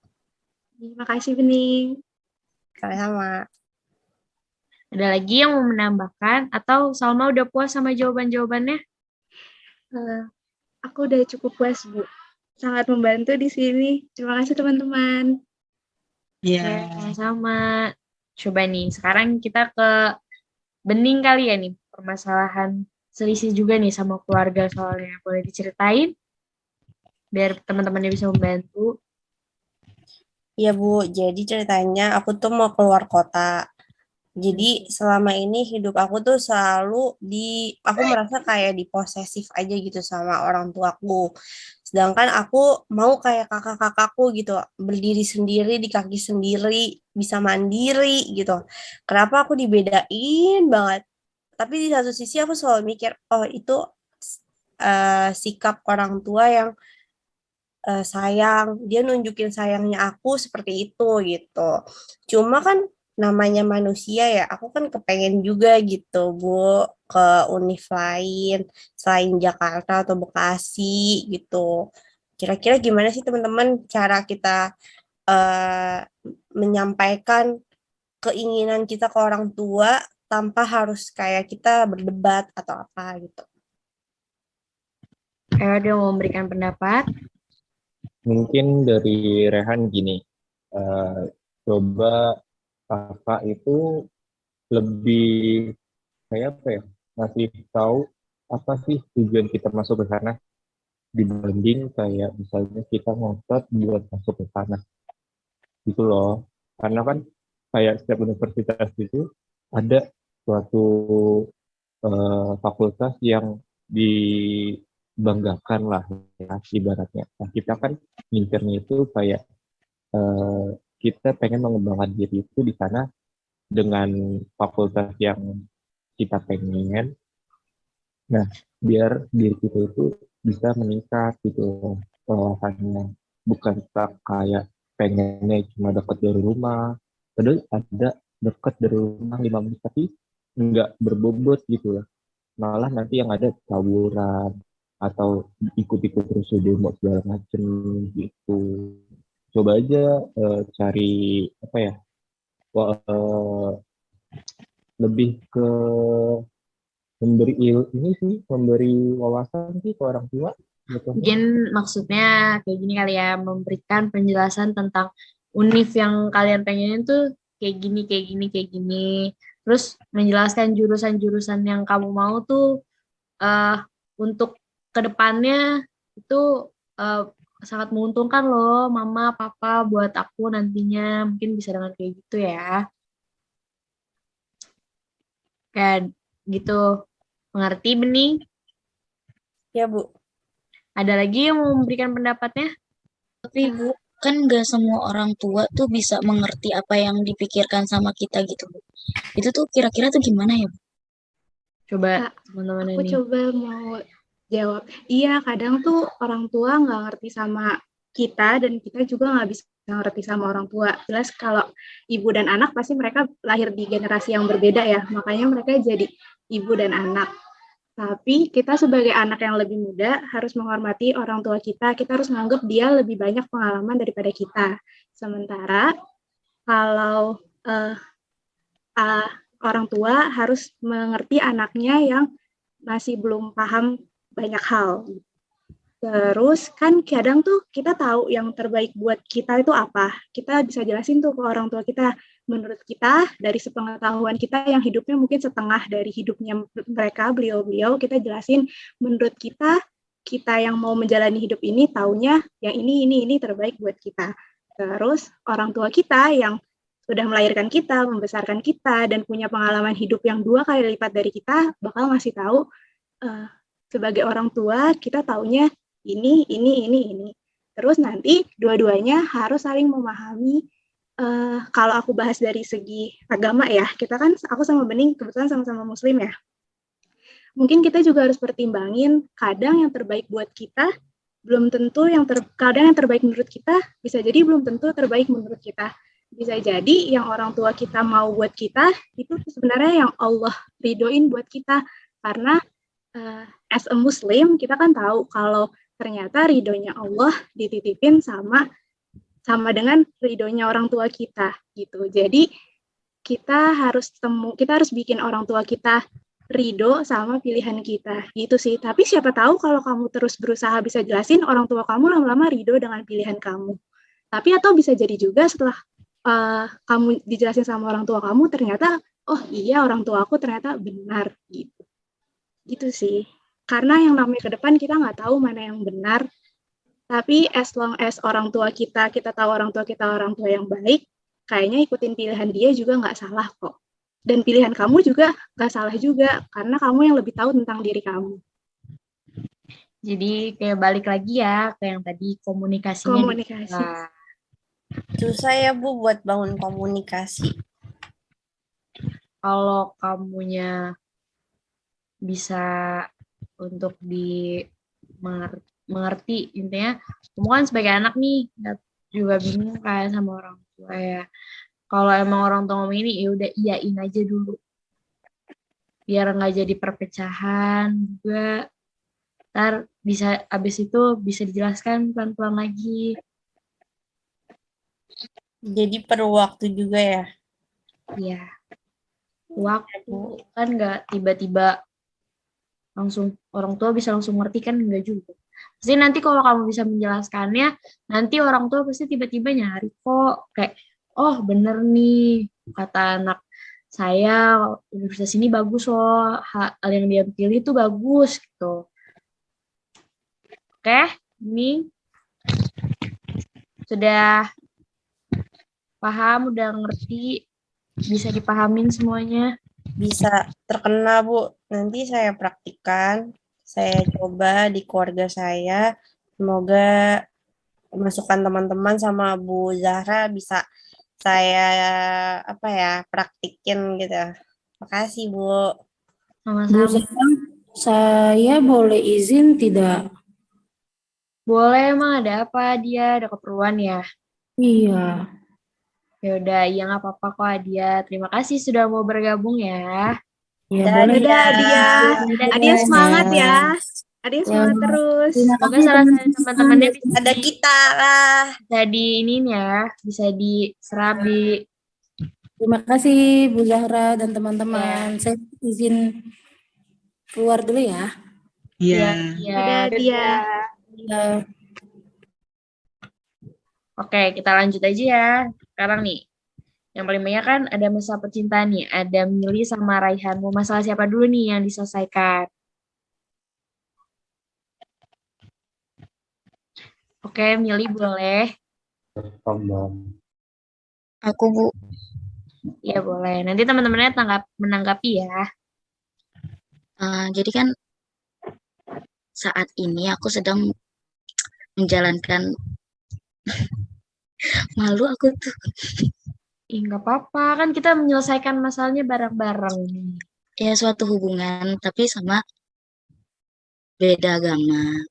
Terima kasih, Bening. Sama-sama. Ada lagi yang mau menambahkan? Atau Salma udah puas sama jawaban-jawabannya? Aku udah cukup puas, Bu. Sangat membantu di sini. Terima kasih, teman-teman. Iya. Sama-sama. Coba nih, sekarang kita ke Bening kali ya nih. Permasalahan selisih juga nih sama keluarga soalnya. Boleh diceritain? Biar teman-temannya bisa membantu. Iya Bu, jadi ceritanya aku tuh mau keluar kota. Jadi selama ini hidup aku tuh selalu aku merasa kayak diposesif aja gitu sama orang tuaku. Sedangkan aku mau kayak kakak-kakakku gitu, berdiri sendiri di kaki sendiri, bisa mandiri gitu. Kenapa aku dibedain banget? Tapi di satu sisi aku selalu mikir, oh itu sikap orang tua yang sayang, dia nunjukin sayangnya aku seperti itu gitu. Cuma kan namanya manusia ya, aku kan kepengen juga gitu Bu ke univ lain selain Jakarta atau Bekasi gitu. Kira-kira gimana sih teman-teman cara kita eh, menyampaikan keinginan kita ke orang tua tanpa harus kayak kita berdebat atau apa gitu. Ada yang mau memberikan pendapat? Mungkin dari Rehan gini, coba kakak itu lebih kayak apa ya, ngasih tahu apa sih tujuan kita masuk ke sana dibanding kayak misalnya kita ngotot buat masuk ke sana gitu loh. Karena kan kayak setiap universitas itu ada suatu fakultas yang banggakan lah ya, ibaratnya. Nah, kita kan ngincernya itu kayak kita pengen mengembangkan diri itu di sana dengan fakultas yang kita pengen. Nah, biar diri kita itu bisa meningkat gitu wawasannya. Bukan kayak pengennya cuma dekat dari rumah. Padahal ada dekat dari rumah 5 menit tapi nggak berbobot gitu lah. Malah nanti yang ada tawuran atau ikut-ikut terus demo segala macem gitu. Coba aja cari apa ya, lebih ke memberi wawasan sih ke orang tua gitu. Mungkin maksudnya kayak gini kali ya, memberikan penjelasan tentang univ yang kalian pengenin tuh kayak gini, kayak gini, kayak gini. Terus menjelaskan jurusan-jurusan yang kamu mau tuh untuk kedepannya itu sangat menguntungkan loh, mama, papa, buat aku nantinya. Mungkin bisa dengan kayak gitu ya. Kayak gitu. Mengerti, Bening? Ya, Bu. Ada lagi yang mau memberikan pendapatnya? Tapi Bu, kan nggak semua orang tua tuh bisa mengerti apa yang dipikirkan sama kita gitu Bu. Itu tuh kira-kira tuh gimana ya Bu? Coba Kak, teman-teman aku ini. coba mau jawab. Iya, kadang tuh orang tua nggak ngerti sama kita dan kita juga nggak bisa ngerti sama orang tua. Jelas kalau ibu dan anak pasti mereka lahir di generasi yang berbeda ya, makanya mereka jadi ibu dan anak. Tapi kita sebagai anak yang lebih muda harus menghormati orang tua kita harus menganggap dia lebih banyak pengalaman daripada kita. Sementara kalau orang tua harus mengerti anaknya yang masih belum paham banyak hal. Terus kan kadang tuh kita tahu yang terbaik buat kita itu apa. Kita bisa jelasin tuh ke orang tua kita. Menurut kita dari sepengetahuan kita yang hidupnya mungkin setengah dari hidupnya mereka, beliau-beliau, kita jelasin menurut kita yang mau menjalani hidup ini taunya yang ini terbaik buat kita. Terus orang tua kita yang sudah melahirkan kita, membesarkan kita, dan punya pengalaman hidup yang 2 kali lipat dari kita, bakal ngasih tahu sebagai orang tua kita taunya ini. Terus nanti dua-duanya harus saling memahami. Kalau aku bahas dari segi agama ya, kita kan aku sama Bening kebetulan sama-sama Muslim ya. Mungkin kita juga harus pertimbangin kadang yang terbaik buat kita belum tentu kadang yang terbaik menurut kita bisa jadi belum tentu terbaik menurut kita. Bisa jadi yang orang tua kita mau buat kita itu sebenarnya yang Allah ridoin buat kita. Karena as a Muslim kita kan tahu kalau ternyata ridhonya Allah dititipin sama dengan ridhonya orang tua kita gitu. Jadi kita harus bikin orang tua kita ridho sama pilihan kita gitu sih. Tapi siapa tahu kalau kamu terus berusaha bisa jelasin orang tua kamu lama-lama ridho dengan pilihan kamu. Tapi atau bisa jadi juga setelah kamu dijelasin sama orang tua kamu ternyata oh iya orang tua aku ternyata benar gitu. Gitu sih. Karena yang namanya ke depan kita nggak tahu mana yang benar. Tapi as long as orang tua kita tahu orang tua kita orang tua yang baik, kayaknya ikutin pilihan dia juga nggak salah kok. Dan pilihan kamu juga nggak salah juga, karena kamu yang lebih tahu tentang diri kamu. Jadi kayak balik lagi ya ke yang tadi komunikasinya. Komunikasi. Susah ya Bu buat bangun komunikasi. Kalau kamunya bisa untuk mengerti intinya, kamu kan sebagai anak nih juga bingung kan sama orang tua ya. Kalau emang orang tua ngomong ini ya udah iyain aja dulu, biar nggak jadi perpecahan juga. Ntar bisa abis itu bisa dijelaskan pelan-pelan lagi. Jadi perlu waktu juga ya? Iya. Waktu kan nggak tiba-tiba langsung orang tua bisa langsung ngerti kan, enggak juga. Pasti nanti kalau kamu bisa menjelaskannya, nanti orang tua pasti tiba-tiba nyari kok kayak oh bener nih kata anak saya universitas ini bagus loh, hal yang dia pilih itu bagus gitu. Oke, ini sudah paham, udah ngerti, bisa dipahamin semuanya. Bisa terkena Bu, nanti saya praktikkan saya coba di keluarga saya. Semoga masukan teman-teman sama Bu Zahra bisa saya praktikin gitu. Makasih Bu. Bu Sama-sama. Zahra, saya boleh izin tidak? Boleh, emang ada apa dia? Ada keperluan ya? Iya. Ya udah, iya nggak apa-apa kok Adia. Terima kasih sudah mau bergabung ya. Ya Dadah. boleh. Dadah Adia. Adia semangat ya. Adia Ya, semangat terus. terima Semoga kasih saran teman-teman. teman-temannya bisa Ada kita lah. ini ya, bisa diserap di. Terima kasih Bu Zahra dan teman-teman. Saya izin keluar dulu ya. Iya. Ya. Dadah Adia. Ya. Oke, kita lanjut aja ya. Sekarang nih, yang paling banyak kan ada masalah percintaan nih. Ada Mili sama Raihan. Mau masalah siapa dulu nih yang diselesaikan? Oke, Mili boleh. Aku Bu, Iya boleh. Nanti teman-temannya menanggapi ya. jadi kan saat ini aku sedang menjalankan malu aku tuh Ih, nggak apa-apa. Kan kita menyelesaikan masalahnya bareng-bareng nih. ya suatu hubungan tapi sama beda agama.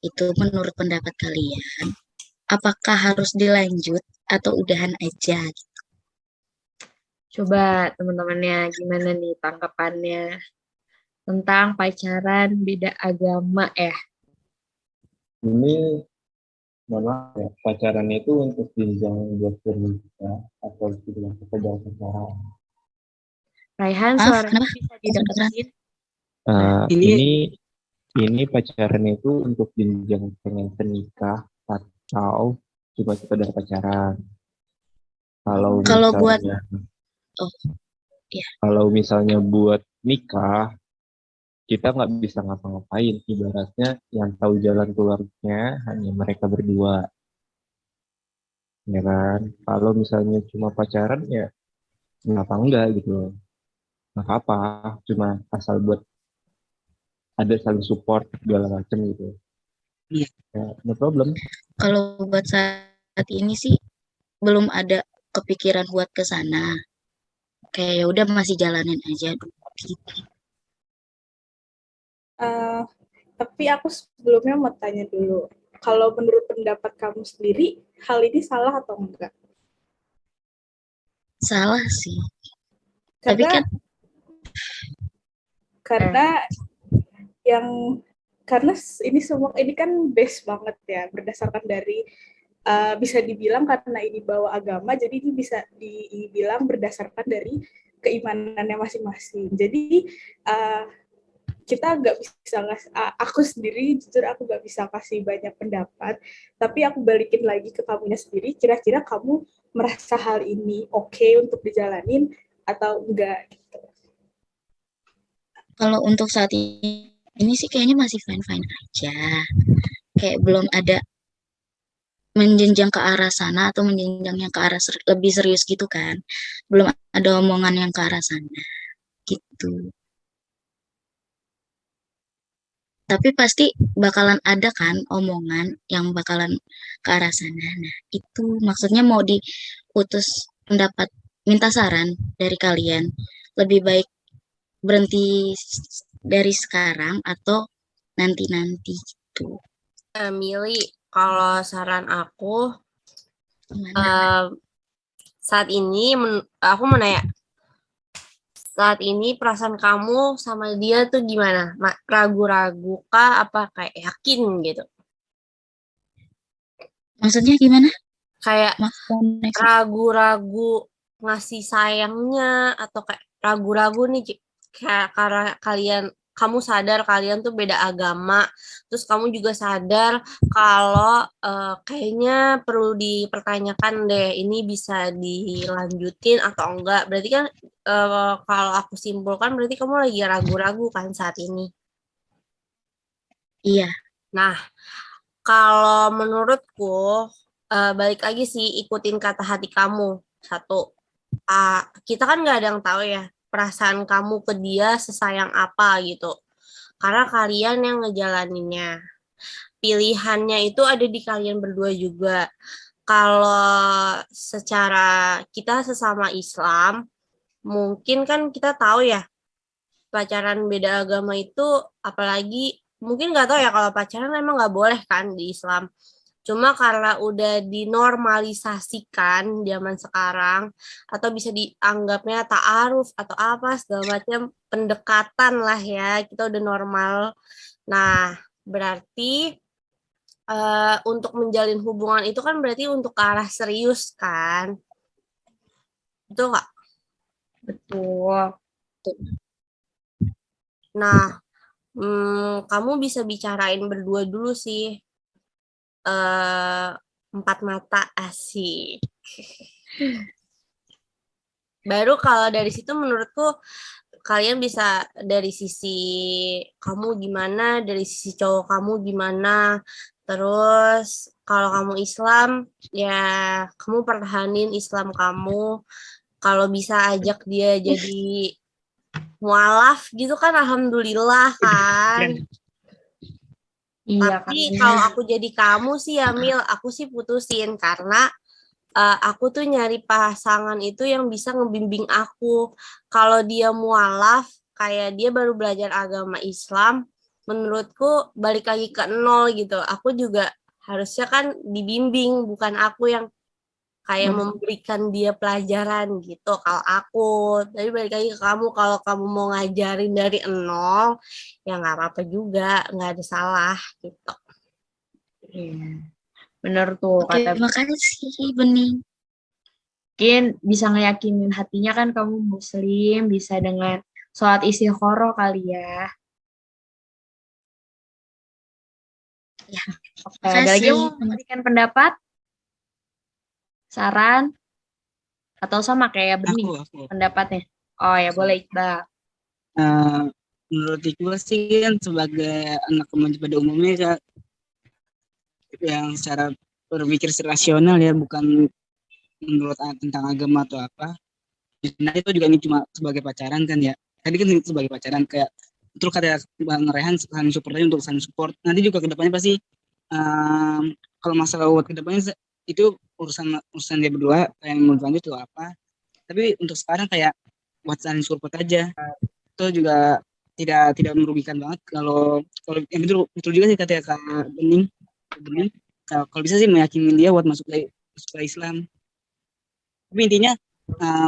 Itu menurut pendapat kalian, apakah harus dilanjut atau udahan aja? Coba teman-temannya gimana nih tanggapannya tentang pacaran beda agama ya? Ini malah ya, pacaran itu untuk jenjang buat bernikah atau tidak sekedar pacaran. Raihan, Maaf, suaranya kenapa? bisa dideketin. Ini pacaran itu untuk jenjang pengen nikah atau cuma sekedar pacaran. Kalau buat misalnya ya. Kalau misalnya buat nikah, kita nggak bisa ngapa-ngapain. Ibaratnya yang tahu jalan keluarnya hanya mereka berdua. Ya kan? Kalau misalnya cuma pacaran ya kenapa enggak gitu loh. Nggak apa-apa, cuma asal buat ada saling support segala macam gitu. Iya. Ya, no problem. Kalau buat saat ini sih belum ada kepikiran buat ke sana. Kayak ya udah masih jalanin aja dulu gitu. Tapi aku sebelumnya mau tanya dulu, kalau menurut pendapat kamu sendiri, hal ini salah atau enggak? Salah sih. Tapi Karena kan karena ini semua ini kan base banget ya, berdasarkan dari bisa dibilang karena ini bawa agama, jadi ini bisa dibilang berdasarkan dari keimanannya masing-masing. Jadi kita nggak bisa aku sendiri jujur aku nggak bisa kasih banyak pendapat, tapi aku balikin lagi ke kamunya sendiri, kira-kira kamu merasa hal ini oke untuk dijalanin atau enggak gitu. kalau untuk saat ini sih kayaknya masih fine-fine aja. Kayak belum ada menjenjang ke arah sana atau menjenjang yang ke arah lebih serius gitu kan. Belum ada omongan yang ke arah sana gitu. Tapi pasti bakalan ada kan omongan yang bakalan ke arah sana. Nah, itu maksudnya mau diputus pendapat, minta saran dari kalian. Lebih baik berhenti dari sekarang atau nanti-nanti gitu. Mili, kalau saran aku Gimana? saat ini aku mau nanya, saat ini perasaan kamu sama dia tuh gimana? Ragu-ragu kah apa kayak yakin gitu? Maksudnya gimana? Kayak Maksudnya ragu-ragu ngasih sayangnya atau kayak ragu-ragu nih kayak karena kamu sadar kalian tuh beda agama, terus kamu juga sadar kalau kayaknya perlu dipertanyakan deh, ini bisa dilanjutin atau enggak. Berarti kan kalau aku simpulkan berarti kamu lagi ragu-ragu kan saat ini. Iya. Nah, kalau menurutku balik lagi sih ikutin kata hati kamu. Satu, kita kan nggak ada yang tahu ya perasaan kamu ke dia sesayang apa gitu. karena kalian yang ngejalaninnya. Pilihannya itu ada di kalian berdua juga. Kalau secara kita sesama Islam, mungkin kan kita tahu ya, pacaran beda agama itu, apalagi mungkin nggak tahu ya kalau pacaran emang nggak boleh kan di Islam. Cuma karena udah dinormalisasikan zaman sekarang, atau bisa dianggapnya ta'aruf atau apa segala macam pendekatan lah ya, kita udah normal. Nah, berarti untuk menjalin hubungan itu kan berarti untuk ke arah serius kan? Betul nggak? Betul. Nah, kamu bisa bicarain berdua dulu sih. 4 mata asik. Baru kalau dari situ menurutku kalian bisa dari sisi kamu gimana, dari sisi cowok kamu gimana. Terus kalau kamu Islam, ya kamu pertahanin Islam kamu. Kalau bisa ajak dia jadi mualaf gitu kan, alhamdulillah kan. Iya, Tapi Kak. kalau aku jadi kamu sih ya Mil, aku sih putusin karena aku tuh nyari pasangan itu yang bisa ngebimbing aku. Kalau dia mualaf, kayak dia baru belajar agama Islam, menurutku balik lagi ke nol gitu. Aku juga harusnya kan dibimbing, bukan aku yang kayak memberikan dia pelajaran gitu. Kalau aku, tapi balik lagi ke kamu, kalau kamu mau ngajarin dari nol, ya nggak apa-apa juga, nggak ada salah gitu. Iya. Bener tuh Oke, kata makasih Bening. mungkin bisa ngeyakinin hatinya kan kamu muslim, bisa dengan sholat istikharah kali ya. Ya, Oke, ada lagi yang makasih. mau memberikan pendapat, saran, atau sama kayak Bening Aku. pendapatnya? Oh ya, boleh Iqbal. Menurut Iqbal sih kan sebagai anak remaja pada umumnya Kak, yang secara berpikir rasional ya, bukan menurut tentang agama atau apa. Nah itu juga ini cuma sebagai pacaran kan ya. Tadi kan sebagai pacaran kayak terus kata Bang Rehan saling support aja untuk saling support. Nanti juga kedepannya pasti kalau masalah buat kedepannya itu urusan dia berdua, yang mau lanjut itu apa. Tapi untuk sekarang kayak buat saling support aja. Itu juga tidak merugikan banget kalau yang betul juga sih kata Kak Bening. Kalau bisa sih meyakini dia buat masuk ke Islam. Tapi intinya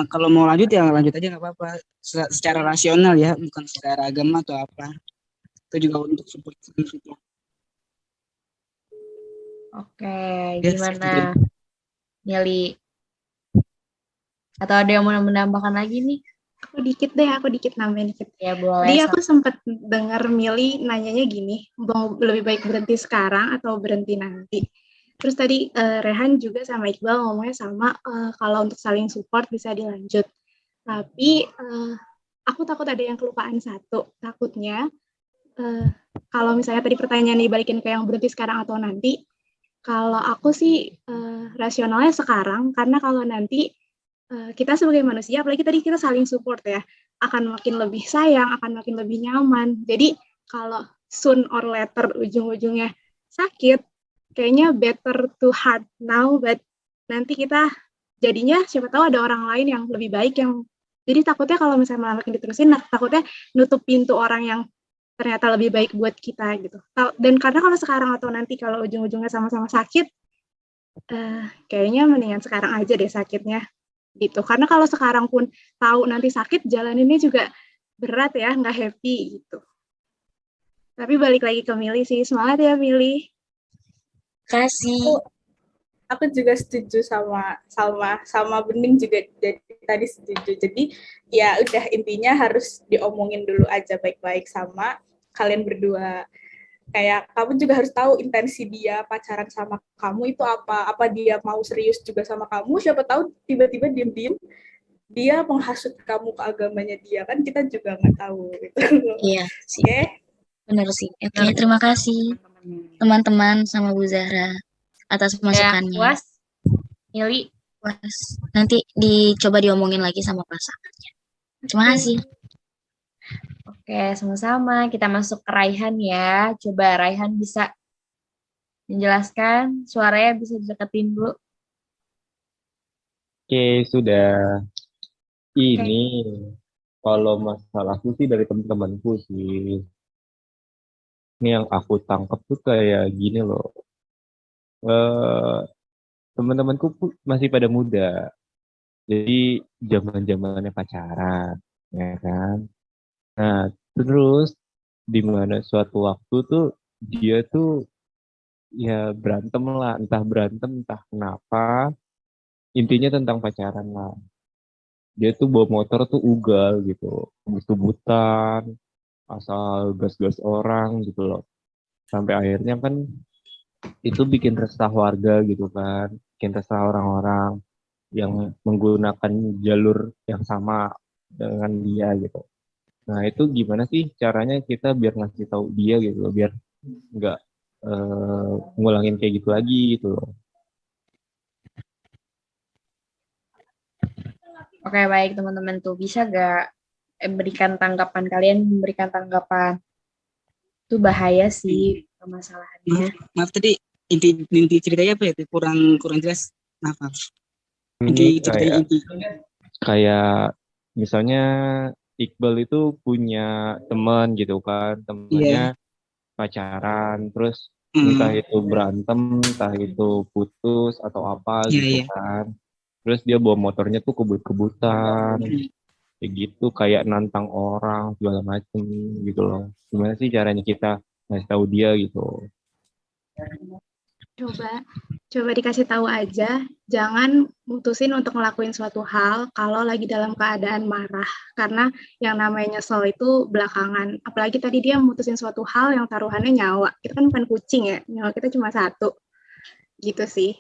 kalau mau lanjut ya lanjut aja nggak apa-apa. Secara rasional ya, bukan secara agama atau apa. Itu juga untuk support. Oke, Ya, gimana Nyali? Atau ada yang mau menambahkan lagi nih? Aku dikit nambahin dikit. Ya boleh. Tadi aku sempat dengar Mili nanyanya gini, mau lebih baik berhenti sekarang atau berhenti nanti. Terus tadi Rehan juga sama Iqbal ngomongnya sama, kalau untuk saling support bisa dilanjut. Tapi aku takut ada yang kelupaan satu. Takutnya kalau misalnya tadi pertanyaan dibalikin ke yang berhenti sekarang atau nanti, kalau aku sih rasionalnya sekarang, karena kalau nanti kita sebagai manusia, apalagi tadi kita saling support ya, akan makin lebih sayang, akan makin lebih nyaman. Jadi kalau soon or later ujung-ujungnya sakit, kayaknya better to hard now, but nanti kita jadinya siapa tahu ada orang lain yang lebih baik yang, jadi takutnya kalau misalnya malah makin diterusin, takutnya nutup pintu orang yang ternyata lebih baik buat kita gitu. Dan karena kalau sekarang atau nanti kalau ujung-ujungnya sama-sama sakit, kayaknya mendingan sekarang aja deh sakitnya gitu. Karena kalau sekarang pun tahu nanti sakit, jalaninnya juga berat ya, nggak happy gitu. Tapi balik lagi ke Mili sih, semangat ya Mili. Kasih. Aku juga setuju sama Bening juga, jadi tadi setuju. Jadi ya udah, intinya harus diomongin dulu aja baik-baik sama kalian berdua. Kayak kamu juga harus tahu intensi dia pacaran sama kamu itu apa dia mau serius juga sama kamu, siapa tahu tiba-tiba diem-diem dia menghasut kamu ke agamanya dia, kan kita juga nggak tahu gitu. Iya sih. Oke. Benar sih. Oke, terima kasih teman-teman sama Bu Zahra atas masukannya. Puas, Mili? Puas. Nanti dicoba diomongin lagi sama pasangannya. Terima kasih. Oke, sama-sama. Kita masuk ke Raihan ya. Coba Raihan bisa menjelaskan, suaranya bisa dideketin dulu. Oke, sudah. Oke. Ini kalau masalahku sih dari teman-temanku sih. Ini yang aku tangkap tuh kayak gini loh. Eh, teman-temanku masih pada muda. Jadi zaman-zamannya pacaran, ya kan? Nah, terus di mana suatu waktu tuh dia tuh ya berantem lah, entah berantem, entah kenapa. Intinya tentang pacaran lah. Dia tuh bawa motor tuh ugal gitu, kebut-kebutan, asal gas-gas orang gitu loh. Sampai akhirnya kan itu bikin resah warga gitu kan, bikin resah orang-orang yang menggunakan jalur yang sama dengan dia gitu. Nah itu gimana sih caranya kita biar ngasih tahu dia gitu loh, biar nggak ngulangin kayak gitu lagi gitu loh. Oke, baik teman-teman tuh. Bisa gak berikan tanggapan kalian, memberikan tanggapan. Itu bahaya sih permasalahannya. Maaf tadi inti ceritanya apa ya? Kurang jelas. Maaf. Inti Ini ceritanya kayak misalnya Iqbal itu punya teman gitu kan, temannya pacaran, terus entah itu berantem, entah itu putus atau apa gitu kan. Terus dia bawa motornya tuh kebut-kebutan, kayak gitu, kayak nantang orang segala macem gitu loh. Gimana sih caranya kita ngasih tahu dia gitu? Coba dikasih tahu aja, jangan mutusin untuk ngelakuin suatu hal kalau lagi dalam keadaan marah. Karena yang namanya nyesel itu belakangan. Apalagi tadi dia mutusin suatu hal yang taruhannya nyawa. Kita kan bukan kucing ya, nyawa kita cuma satu. Gitu sih.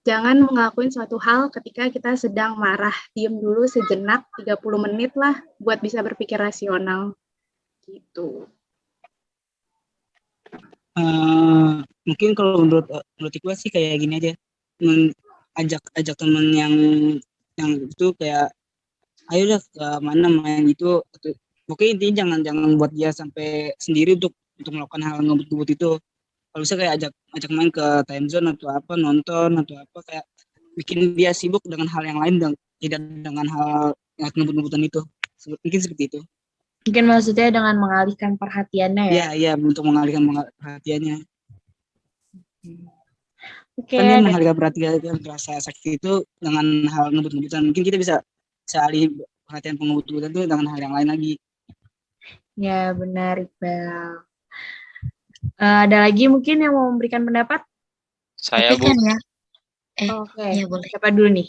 Jangan ngelakuin suatu hal ketika kita sedang marah. Diem dulu sejenak, 30 menit lah buat bisa berpikir rasional. Gitu. Mungkin kalau menurut gue sih kayak gini aja, ajak temen yang itu kayak ayo dah ke mana main itu, pokoknya intinya jangan buat dia sampai sendiri untuk melakukan hal ngebut-ngebut itu. Kalau bisa kayak ajak main ke time zone atau apa, nonton atau apa, kayak bikin dia sibuk dengan hal yang lain dan tidak dengan hal yang ngebut-ngebutan itu. Mungkin seperti itu. Mungkin maksudnya dengan mengalihkan perhatiannya ya? Iya, untuk mengalihkan perhatiannya. Oke. Kan dia mengalihkan perhatian rasa sakit itu dengan hal ngebut-ngebutan. Mungkin kita bisa alih perhatian pengebut-ngebutan itu dengan hal yang lain lagi. Ya, benar, Iqbal. Ada lagi mungkin yang mau memberikan pendapat? Saya, Bu. Kan ya. Oke. Ya boleh. Siapa dulu nih?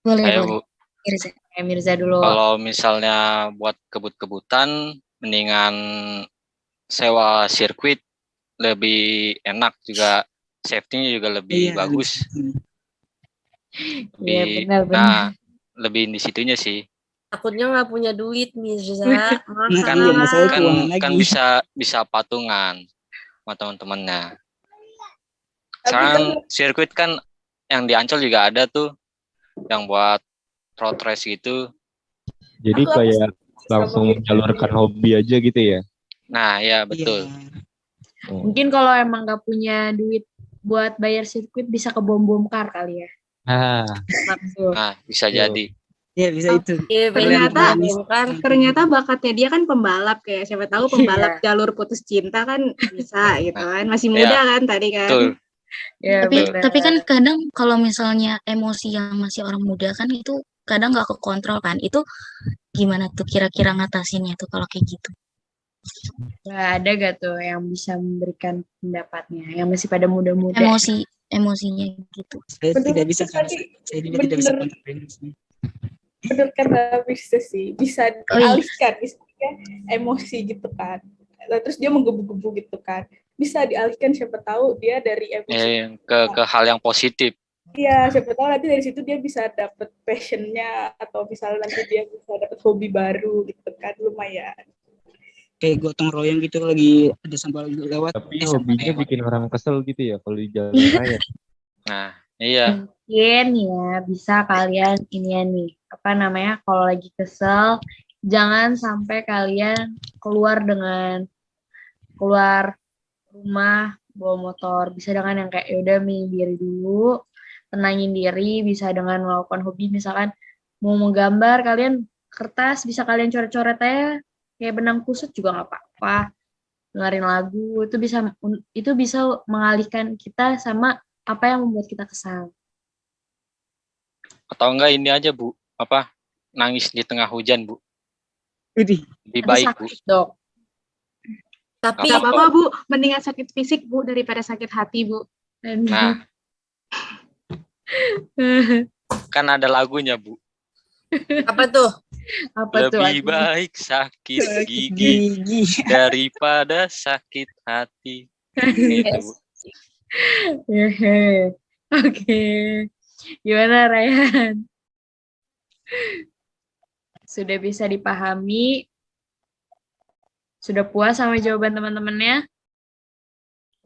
Boleh, Saya, boleh. Bu. Mirza. Mirza dulu. Kalau misalnya buat kebut-kebutan, mendingan sewa sirkuit, lebih enak juga, safety-nya juga lebih bagus. Iya, benar. Lebih di situnya sih. Takutnya nggak punya duit, Mirza. Kan bisa patungan sama teman-temannya. Sekarang sirkuit kan yang di Ancol juga ada tuh, yang buat road race gitu. Jadi kayak langsung menyalurkan hobi aja gitu ya? Nah, ya betul. Mungkin kalau emang nggak punya duit buat bayar sirkuit, bisa ke bom-bom car kali ya. Nah, bisa jadi. Iya, bisa itu. Ternyata bakatnya dia kan pembalap, kayak siapa tahu pembalap jalur putus cinta kan bisa gitu kan. Masih muda kan tadi kan. Betul. Ya, tapi kan kadang kalau misalnya emosi yang masih orang muda kan itu kadang nggak kekontrol kan. Itu gimana tuh kira-kira ngatasinnya tuh kalau kayak gitu? Ada gak tuh yang bisa memberikan pendapatnya yang masih pada muda-muda? Emosinya gitu. Saya tidak bisa kan. Saya juga tidak bisa kontrol emosi. Bener kata bisa sih, bisa dialihkan misalnya emosi gitu kan. Terus dia menggebu-gebu gitu kan. Bisa dialihkan, siapa tahu dia dari emosi ke hal yang positif. Iya, siapa tahu nanti dari situ dia bisa dapet passionnya, atau misalnya nanti dia bisa dapet hobi baru gitu kan, lumayan. Kayak gotong royong gitu lagi ada sampah lewat. Tapi hobinya bikin orang kesel gitu ya kalau di jalan raya. Nah, iya. Mungkin ya bisa kalian ini ya nih, apa namanya, kalau lagi kesel jangan sampai kalian keluar rumah bawa motor. Bisa dengan yang kayak yaudah menyendiri dulu, tenangin diri, bisa dengan melakukan hobi misalkan mau menggambar, kalian kertas bisa kalian coret-coret aja kayak benang kusut juga nggak apa-apa. Dengerin lagu itu bisa mengalihkan kita sama apa yang membuat kita kesal. Atau enggak ini aja Bu, nangis di tengah hujan Bu, Widih, lebih Itu baik Bu. sakit, Dok. Tapi Gak apa-apa, Bu. Mendingan sakit fisik, Bu, daripada sakit hati, Bu. Nah, kan ada lagunya Bu. apa tuh? Apa tuh? Lebih baik sakit gigi daripada sakit hati. Gitu Bu. Oke. Gimana Rayhan? Sudah bisa dipahami? Sudah puas sama jawaban teman-temannya?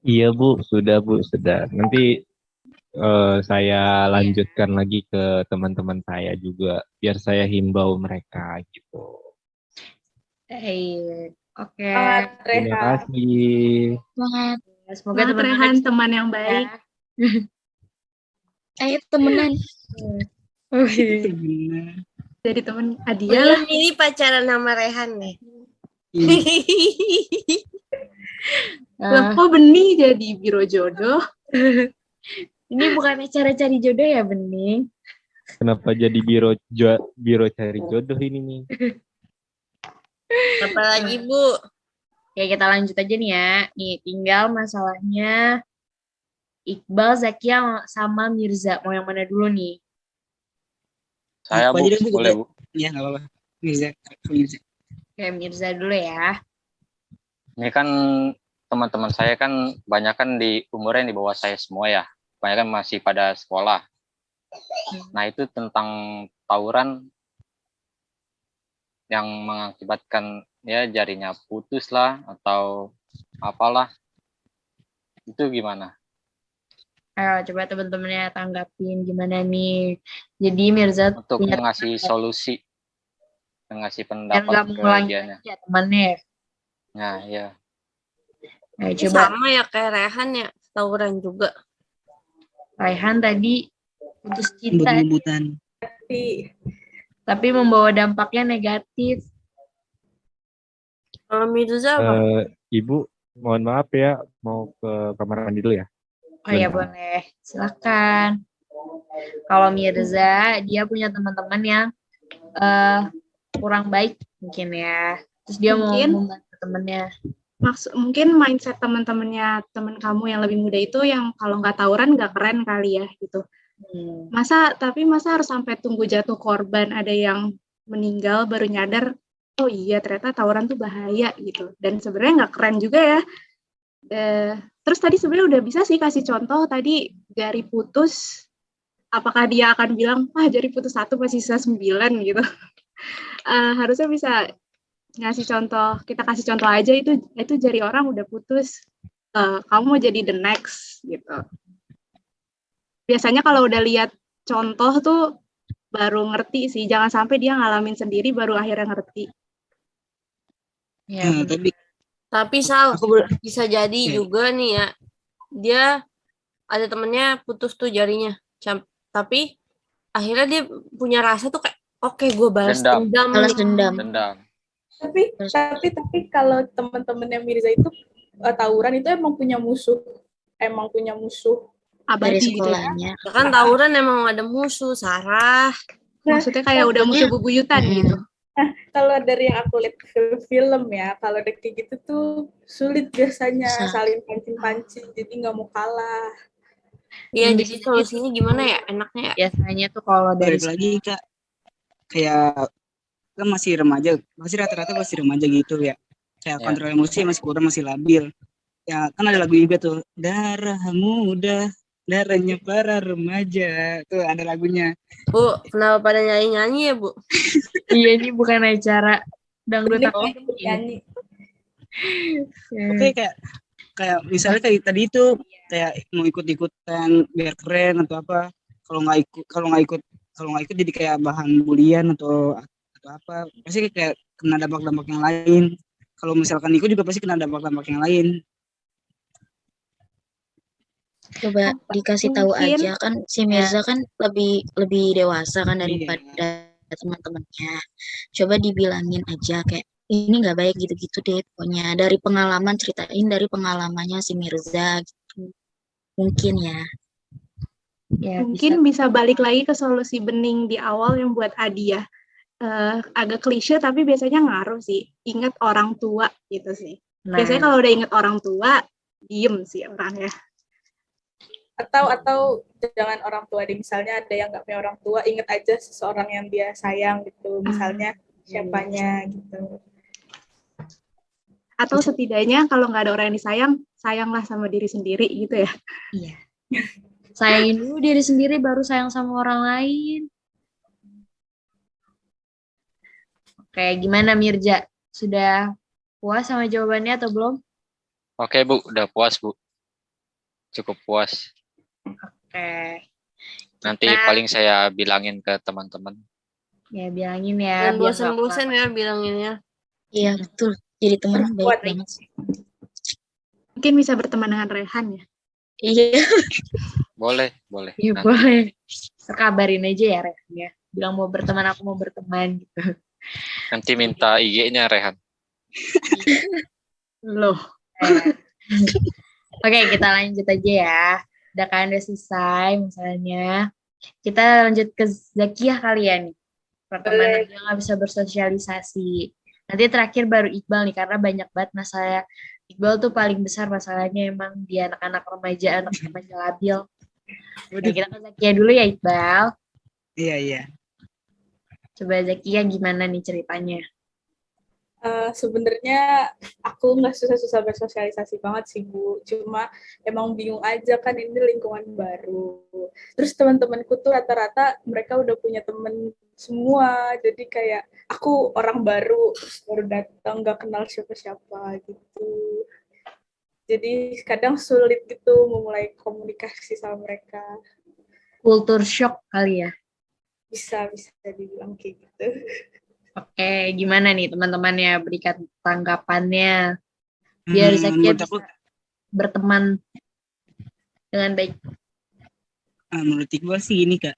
Iya Bu, sudah. Nanti saya lanjutkan lagi ke teman-teman saya juga, biar saya himbau mereka gitu. Oke. Semangat, Terima Rehan. kasih. Semangat. Semoga Semangat, teman-teman Rehan, bisa teman yang ya. baik. Ayo temenan. Oke. Jadi teman Adia lah. Belum ini pacaran sama Rehan nih. Loh, kok Bening jadi biro jodoh? Ini bukan acara cari jodoh ya, Bening? Kenapa jadi biro cari jodoh ini nih? Apa lagi Bu? Oke, kita lanjut aja nih ya. Nih, tinggal masalahnya Iqbal, Zakia, sama Mirza. Mau yang mana dulu nih? Saya Bu, boleh Bu. Iya nggak apa-apa. Mirza. Oke, Mirza dulu ya. Ini kan teman-teman saya kan banyak kan di umurnya di bawah saya semua ya. Banyak kan masih pada sekolah. Nah itu tentang tawuran yang mengakibatkan ya jarinya putus lah atau apalah. Itu gimana? Ayo coba teman-temannya tanggapin gimana nih. Jadi Mirza Untuk punya ngasih solusi, ngasih yang pendapat nggak ke mengulangi dianya. lagi ya temannya. Nah ya. Ayo Ini coba sama ya kayak Rehan ya, tawuran juga. Raihan tadi putus cinta, Ngebut-ngebutan. tapi membawa dampaknya negatif. Kalau Mirza apa? Ibu, mohon maaf ya, mau ke kamar mandi dulu ya. Oh ya Bentar. boleh, silakan. Kalau Mirza, dia punya teman-teman yang kurang baik mungkin ya. Terus dia Mungkin. mau membantu temennya. Mungkin mindset teman-temannya teman kamu yang lebih muda itu yang kalau nggak tawuran nggak keren kali ya gitu. Masa harus sampai tunggu jatuh korban, ada yang meninggal baru nyadar, oh iya ternyata tawuran tuh bahaya gitu. Dan sebenarnya nggak keren juga ya. Terus tadi sebenarnya udah bisa sih kasih contoh tadi jari putus, apakah dia akan bilang, jari putus 1 masih sisa 9 gitu. Harusnya bisa ngasih contoh, kita kasih contoh aja itu jari orang udah putus, kamu mau jadi the next gitu. Biasanya kalau udah lihat contoh tuh baru ngerti sih, jangan sampai dia ngalamin sendiri baru akhirnya ngerti. Ya, Nah, Tapi Sal, aku bisa jadi juga nih ya, dia ada temennya putus tuh jarinya, tapi akhirnya dia punya rasa tuh kayak, oke, gue balas dendam. Balas dendam. Tapi kalau teman-temannya Mirza itu tawuran itu emang punya musuh Dari Abadi gitu ya. sekolahnya. Kan tawuran emang ada musuh, Sarah. Maksudnya kayak udah musuh bebuyutan gitu. Kalau dari yang aku lihat film ya, kalau kayak gitu tuh sulit biasanya saling pancing-pancing, jadi nggak mau kalah. Iya, jadi solusinya gimana ya? Enaknya ya? Biasanya tuh kalau dari lagi Kak, kayak kan masih remaja, masih rata-rata masih remaja gitu ya. Kayak kontrol emosi masih kurang, masih labil. Ya kan ada lagu juga tuh, darah muda, darahnya para remaja. Tuh ada lagunya. Bu, kenapa pada nyanyi-nyanyi ya, Bu? Iya, ini bukan acara dangdut nyanyi. Oke, kayak misalnya kayak tadi itu kayak mau ikut-ikutan biar keren atau apa. Kalau nggak ikut jadi kayak bahan bulian atau apa. Pasti kayak kena dampak-dampak yang lain. Kalau misalkan ikut juga pasti kena dampak-dampak yang lain. Coba dikasih tahu Mungkin aja kan si Mirza kan lebih dewasa kan daripada teman-temannya. Coba dibilangin aja kayak ini nggak baik gitu-gitu deh pokoknya dari pengalaman ceritain dari pengalamannya si Mirza gitu. Mungkin ya. Ya, mungkin bisa balik lagi ke solusi bening di awal yang buat Adi ya. Agak klise tapi biasanya ngaruh sih. Ingat orang tua gitu sih. Biasanya kalau udah ingat orang tua, diem sih orangnya. Atau jangan orang tua deh, misalnya ada yang nggak punya orang tua, ingat aja seseorang yang dia sayang gitu, misalnya siapanya gitu. Atau setidaknya kalau nggak ada orang yang disayang, sayanglah sama diri sendiri gitu ya. Iya. Sayangin dulu diri sendiri baru sayang sama orang lain. Oke, gimana Mirza? Sudah puas sama jawabannya atau belum? Oke Bu, udah puas Bu. Cukup puas. Oke. Nanti paling saya bilangin ke teman-teman. Ya, bilangin ya. Dan bosan-bosan ya bilanginnya. Iya, betul. Jadi teman baik banget sih. Mungkin bisa berteman dengan Rehan ya. Iya. Boleh. Iya, boleh. Kabarin aja ya Rehan ya. Bilang mau berteman, aku mau berteman gitu. Nanti minta IG-nya Rehan. Loh. Oke, kita lanjut aja ya. Udah kan udah selesai misalnya. Kita lanjut ke Zakiyah kali ya nih. Pertemanan yang nggak bisa bersosialisasi. Nanti terakhir baru Iqbal nih, karena banyak banget masalah. Iqbal tuh paling besar masalahnya emang dia anak-anak remaja labil. Oke, kita ke Zakiyah dulu ya Iqbal. Iya. Coba Zakiyah gimana nih ceritanya? Sebenarnya aku nggak susah-susah bersosialisasi banget sih Bu, cuma emang bingung aja kan ini lingkungan baru. Terus teman-temanku tuh rata-rata mereka udah punya temen semua, jadi kayak aku orang baru, terus baru datang nggak kenal siapa-siapa gitu. Jadi kadang sulit gitu memulai komunikasi sama mereka. Kultur shock kali ya? Bisa dibilang kayak gitu. Oke, gimana nih teman-temannya berikan tanggapannya biar Zakiyah bisa berteman dengan baik. Menurut gue sih ini Kak,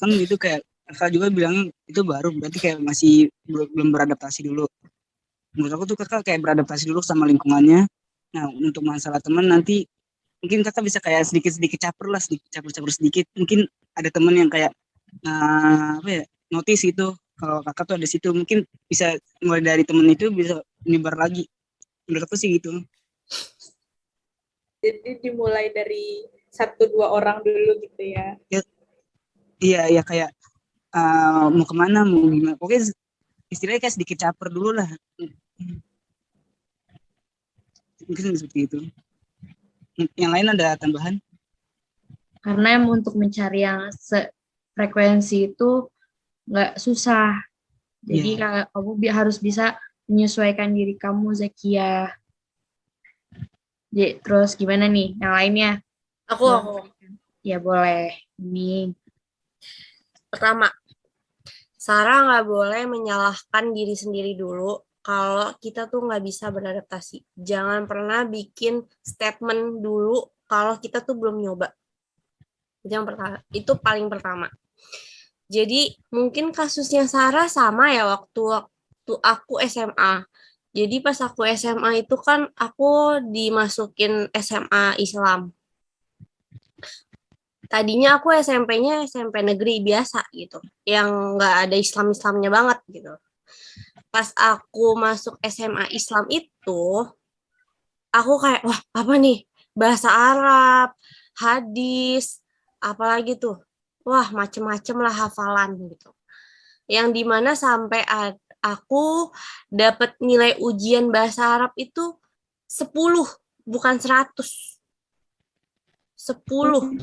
kan itu kayak Kakak juga bilang itu baru, berarti kayak masih belum beradaptasi dulu. Menurut aku tuh Kakak kayak beradaptasi dulu sama lingkungannya. Nah untuk masalah teman nanti mungkin Kakak bisa kayak sedikit caper lah, caper sedikit. Mungkin ada teman yang kayak notice gitu kalau Kakak tuh ada situ, mungkin bisa mulai dari temen itu bisa nyebar lagi. Menurut aku sih gitu. Jadi dimulai dari 1-2 orang dulu gitu ya. Iya kayak mau kemana, mau gimana. Pokoknya istilahnya kayak sedikit caper dulu lah. Mungkin seperti itu. Yang lain ada tambahan? Karena untuk mencari yang frekuensi itu nggak susah. Jadi kamu harus bisa menyesuaikan diri kamu, Zakiyah. Jadi, terus gimana nih yang lainnya? Aku. Ya boleh. Ini. Pertama, Sarah nggak boleh menyalahkan diri sendiri dulu kalau kita tuh nggak bisa beradaptasi. Jangan pernah bikin statement dulu kalau kita tuh belum nyoba. Itu paling pertama. Jadi mungkin kasusnya Sarah sama ya waktu aku SMA. Jadi pas aku SMA itu kan aku dimasukin SMA Islam. Tadinya aku SMP-nya SMP negeri biasa gitu, yang nggak ada Islam-Islamnya banget gitu. Pas aku masuk SMA Islam itu, aku kayak, wah apa nih, bahasa Arab, hadis, apalagi tuh, wah macem-macem lah hafalan gitu. Yang dimana sampai aku dapat nilai ujian bahasa Arab itu 10, bukan 100. 10.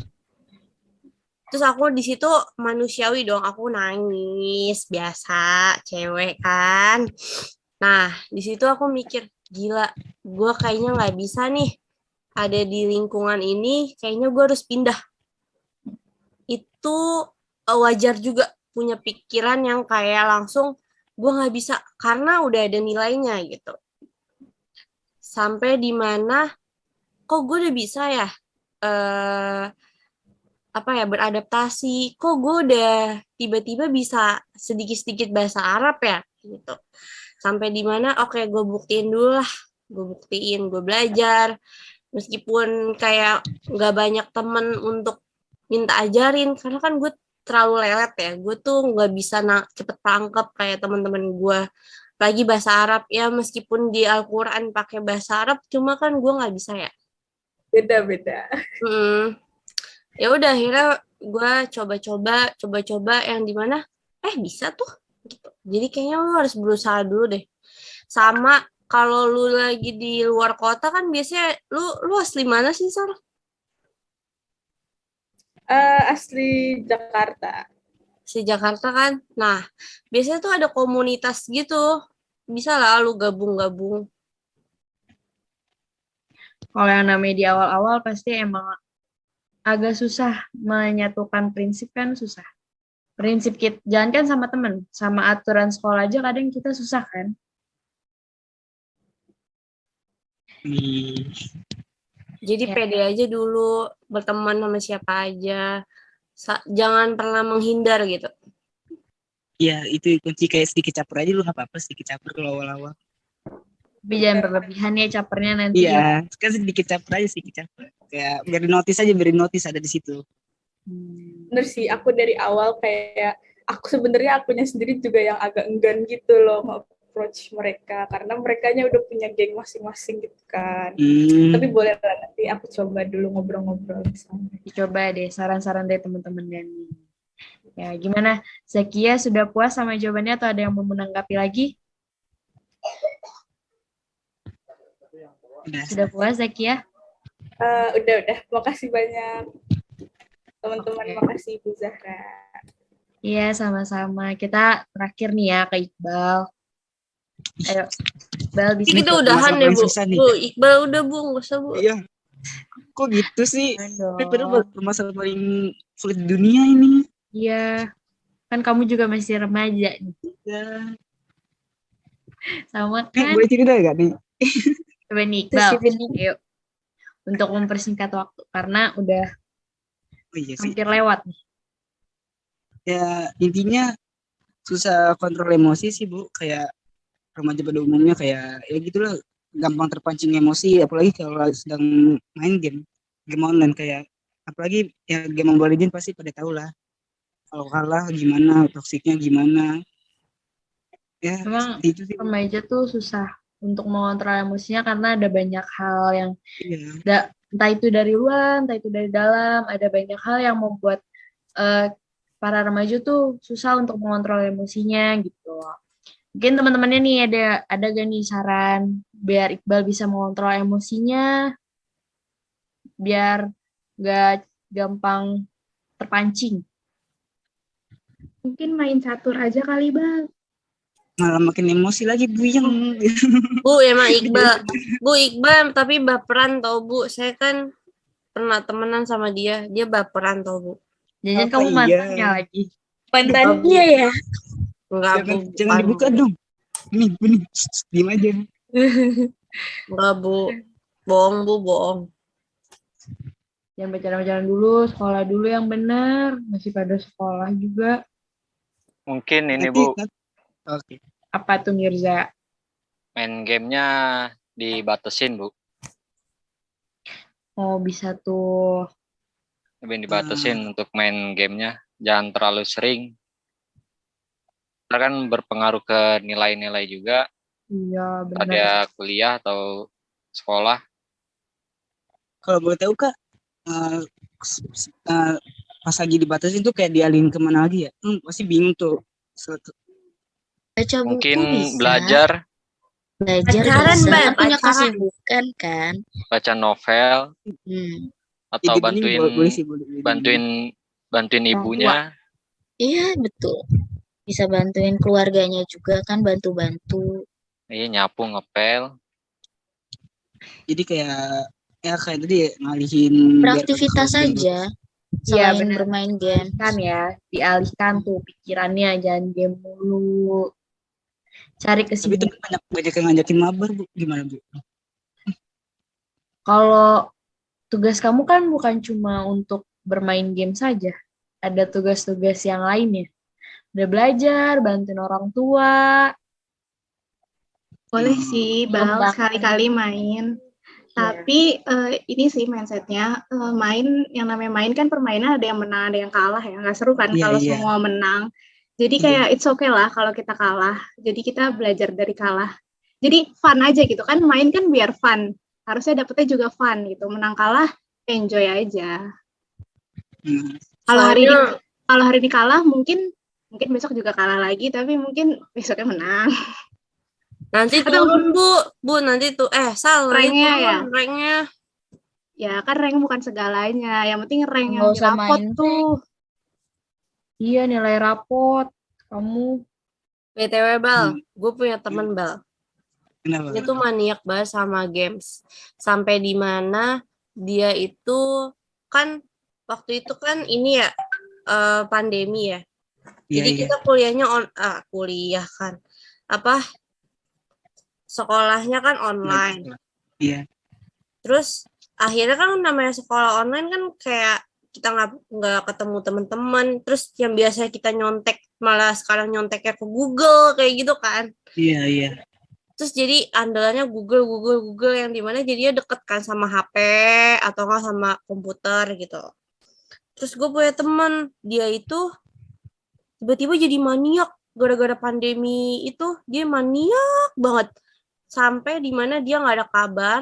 Terus aku di situ manusiawi dong, aku nangis biasa, cewek kan. Nah, di situ aku mikir, gila, gue kayaknya nggak bisa nih ada di lingkungan ini, kayaknya gue harus pindah. Itu wajar juga punya pikiran yang kayak langsung gue nggak bisa karena udah ada nilainya gitu. Sampai di mana kok gue udah bisa ya beradaptasi, kok gue udah tiba-tiba bisa sedikit-sedikit bahasa Arab ya gitu. Sampai di mana oke, gue buktiin dulu lah, gue belajar meskipun kayak nggak banyak temen untuk minta ajarin karena kan gue terlalu lelet ya, gue tuh nggak bisa cepet tangkep kayak teman-teman gue lagi bahasa Arab ya, meskipun di Al-Quran pakai bahasa Arab cuma kan gue nggak bisa ya. Beda-beda. Ya udah akhirnya gue coba-coba yang dimana bisa tuh gitu. Jadi kayaknya lu harus berusaha dulu deh. Sama kalau lu lagi di luar kota kan biasanya lu asli mana sih, Sar? Asli Jakarta. Si Jakarta kan. Nah, biasanya tuh ada komunitas gitu. Bisa lah lu gabung-gabung. Kalau yang namanya di awal-awal pasti emang agak susah menyatukan prinsip kan susah. Prinsip kita, jangan kan sama temen, sama aturan sekolah aja kadang kita susah kan. Jadi Ya. pede aja dulu, berteman sama siapa aja. Jangan pernah menghindar gitu. Ya, itu kunci, kayak sedikit caper aja lu nggak apa-apa, sedikit caper kalau awal-awal. Tapi jangan berlebihan ya capernya nanti. Iya, kan sedikit caper aja, sedikit caper. Kayak beri notis ada di situ. Bener sih, aku dari awal kayak aku sebenarnya akunya sendiri juga yang agak enggan gitu loh approach mereka karena merekanya udah punya geng masing-masing gitu kan. Tapi boleh lah nanti aku coba dulu ngobrol-ngobrol sama. Coba deh saran-saran dari teman-teman Dani. Ya, gimana? Zakia sudah puas sama jawabannya atau ada yang mau menanggapi lagi? Sudah puas Zakia? Udah. Makasih banyak teman-teman. Makasih Bu Zahra. Iya, sama-sama. Kita terakhir nih ya ke Iqbal. Ayo, Iqbal bisa. Kita udahan ya, Bu. Bu, Iqbal udah, Bu. Nggak usah, Bu. Iya. Kok gitu sih? Padahal masalah paling sulit di dunia ini. Iya. Kan kamu juga masih remaja nih. Iya. Sama kan? Boleh cerita gak nih? Coba nih, Iqbal. Ayo. Untuk mempersingkat waktu. Karena udah hampir lewat nih. Ya, intinya susah kontrol emosi sih, Bu. Kayak remaja pada umumnya kayak ya gitulah, gampang terpancing emosi, apalagi kalau sedang main game online, kayak apalagi ya game Mobile Legends pasti pada tahu lah kalau kalah gimana, toksiknya gimana ya. Memang itu sih remaja tuh susah untuk mengontrol emosinya karena ada banyak hal yang entah itu dari luar, entah itu dari dalam, ada banyak hal yang membuat para remaja tuh susah untuk mengontrol emosinya gitu. Mungkin teman-temannya nih ada gak nih saran biar Iqbal bisa mengontrol emosinya, biar gak gampang terpancing? Mungkin main catur aja kali, Bang. Malah makin emosi lagi, buyeng. Bu, emang Iqbal tapi baperan tau, Bu. Saya kan pernah temenan sama dia baperan tau, Bu. Jangan kamu mantannya lagi. Mantannya ya? Enggak, Bu. Jangan dibuka dong. Nih, diam aja. Enggak, Bu. Bohong, Bu, bohong. Jangan pacaran dulu, sekolah dulu yang benar. Masih pada sekolah juga. Mungkin ini, Bu. Oke. Apa tuh, Mirza? Main gamenya dibatasin, Bu. Oh, bisa tuh. Lebih dibatasin untuk main gamenya. Jangan terlalu sering. Karena kan berpengaruh ke nilai-nilai juga. Iya, benar. Ada kuliah atau sekolah. Kalau boleh tahu, Kak, pas lagi dibatasin tuh kayak dialihin kemana lagi ya? Pasti bingung tuh. Baca Mungkin buku bisa. belajar Pacaran, bisa. Punya kesibukan kan. Baca novel. Atau bantuin ibunya. Iya, betul. Bisa bantuin keluarganya juga kan, bantu-bantu. Iya, nyapu, ngepel. Jadi kayak tadi ngalihin beraktivitas aja selain bermain game kan ya, dialihkan tuh pikirannya, jangan game mulu. Cari Tapi kesibukan. temen banyak yang ngajakin mabar, Bu. Gimana, Bu? Kalau tugas kamu kan bukan cuma untuk bermain game saja. Ada tugas-tugas yang lainnya. Udah belajar, bantuin orang tua, Boleh sih, Bal, Mengembangkan. sekali-kali main. Tapi ini sih mindsetnya, yang namanya main kan permainan ada yang menang, ada yang kalah ya. Nggak seru kan Iya, kalau iya. semua menang. Jadi Iya. kayak it's okay lah kalau kita kalah. Jadi kita belajar dari kalah. Jadi fun aja gitu kan, main kan biar fun. Harusnya dapetnya juga fun gitu. Menang kalah, enjoy aja. Hmm. Kalau Soalnya hari ini kalah, mungkin besok juga kalah lagi, tapi mungkin besoknya menang. nanti Atau turun, Bu. Nanti tuh nanti ranknya turun ya. ranknya. Ya kan rank bukan segalanya. Yang penting rank yang Nggak usah dirapot main tuh. Iya, nilai rapot. Kamu BTW, Bal, gue punya temen, Bal. Kenapa? Dia tuh maniak banget sama games. Sampai di mana dia itu kan waktu itu kan ini ya pandemi ya. Iya, Jadi iya. kita kuliahnya kuliah kan. Sekolahnya kan online. Iya. Terus akhirnya kan namanya sekolah online kan kayak kita nggak ketemu teman-teman. Terus yang biasanya kita nyontek malah sekarang nyonteknya ke Google kayak gitu kan. Iya, iya. Terus jadi andalannya Google yang dimana jadinya deket kan sama HP atau nggak sama komputer gitu. Terus gue punya temen, dia itu tiba-tiba jadi maniak gara-gara pandemi itu, dia maniak banget. Sampai dimana dia nggak ada kabar,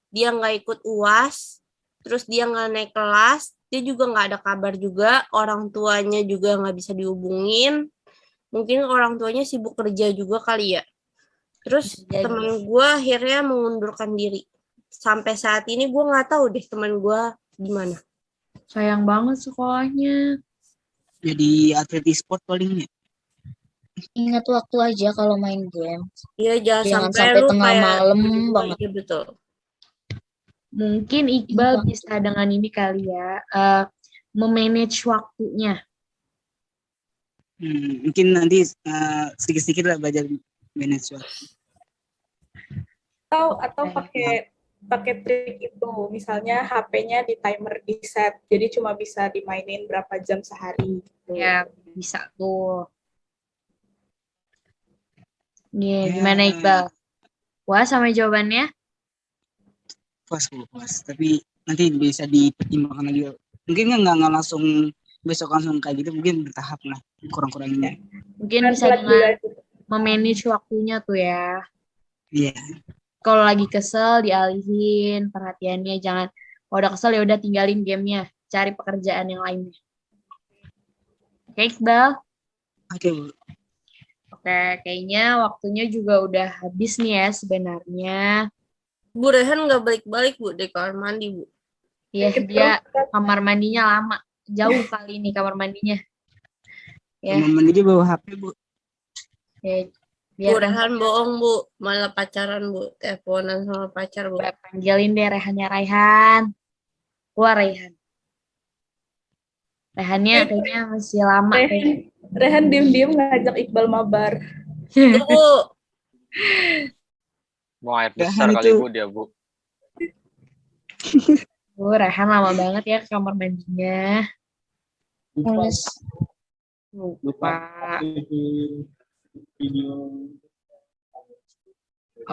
dia nggak ikut UAS, terus dia nggak naik kelas, dia juga nggak ada kabar juga, orang tuanya juga nggak bisa dihubungin. Mungkin orang tuanya sibuk kerja juga kali ya. Terus temen gue akhirnya mengundurkan diri. Sampai saat ini gue nggak tahu deh temen gue gimana. sayang banget sekolahnya. Jadi atlet e-sport palingnya. Ingat waktu aja kalau main game. Iya, Jangan sampai sampai lu tengah kayak malam banget. Iya, betul. Mungkin Iqbal bisa dengan ini kali ya, memanage waktunya. Mungkin nanti sedikit-sedikit lah belajar manage waktu. Atau pakai trik itu, misalnya HP-nya di timer di set, jadi cuma bisa dimainin berapa jam sehari. Gitu. Ya, bisa tuh. Gimana Iqbal? Puas sama jawabannya? Puas. Tapi nanti bisa dipertimbangkan lagi. Mungkin nggak langsung besok langsung kayak gitu, mungkin bertahap lah, kurang-kurangnya. Mungkin bisa dengan memanage waktunya tuh ya. Iya. Kalau lagi kesel dialihin perhatiannya, jangan kalau udah kesel ya udah tinggalin gamenya, cari pekerjaan yang lainnya. Oke, Iqbal? Oke, Bu. Oke, kayaknya waktunya juga udah habis nih ya sebenarnya. Bu Rehan nggak balik-balik, Bu, di kamar mandi, Bu. Iya, dia kamar mandinya lama. Jauh kali nih kamar mandinya. Ya. Kamar mandi dia bawa HP, Bu. Ya, Bu Rehan bohong, Bu. Malah pacaran, Bu. Teleponan sama pacar, Bu. Panggilin deh Rehannya Raihan. Keluar Raihan. Rehannya kayaknya masih lama. Rehan diem-diem ngajak Iqbal mabar. Bu. Mau air besar kali Bu dia, Bu. Bu, Rehan lama banget ya ke kamar mandinya. Lupa.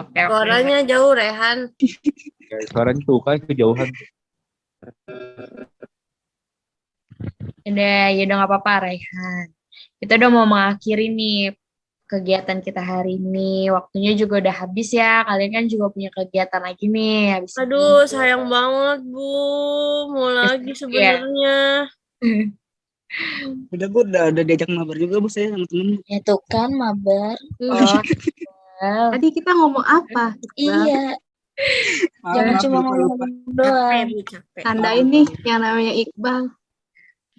Oke. Suaranya jauh, Rehan. Suaranya tuh kayak kejauhan. Ya udah nggak apa-apa, Raihan. Kita udah mau mengakhiri nih kegiatan kita hari ini. Waktunya juga udah habis ya. Kalian kan juga punya kegiatan lagi nih. Aduh, sayang banget, Bu. Mau lagi sebenarnya. Udah, Bu, udah diajak mabar juga, Bu, saya sama temen. Itu kan mabar. Tadi kita ngomong apa? Iya. Jangan cuma ngomong doang. Tanda ini yang namanya Iqbal.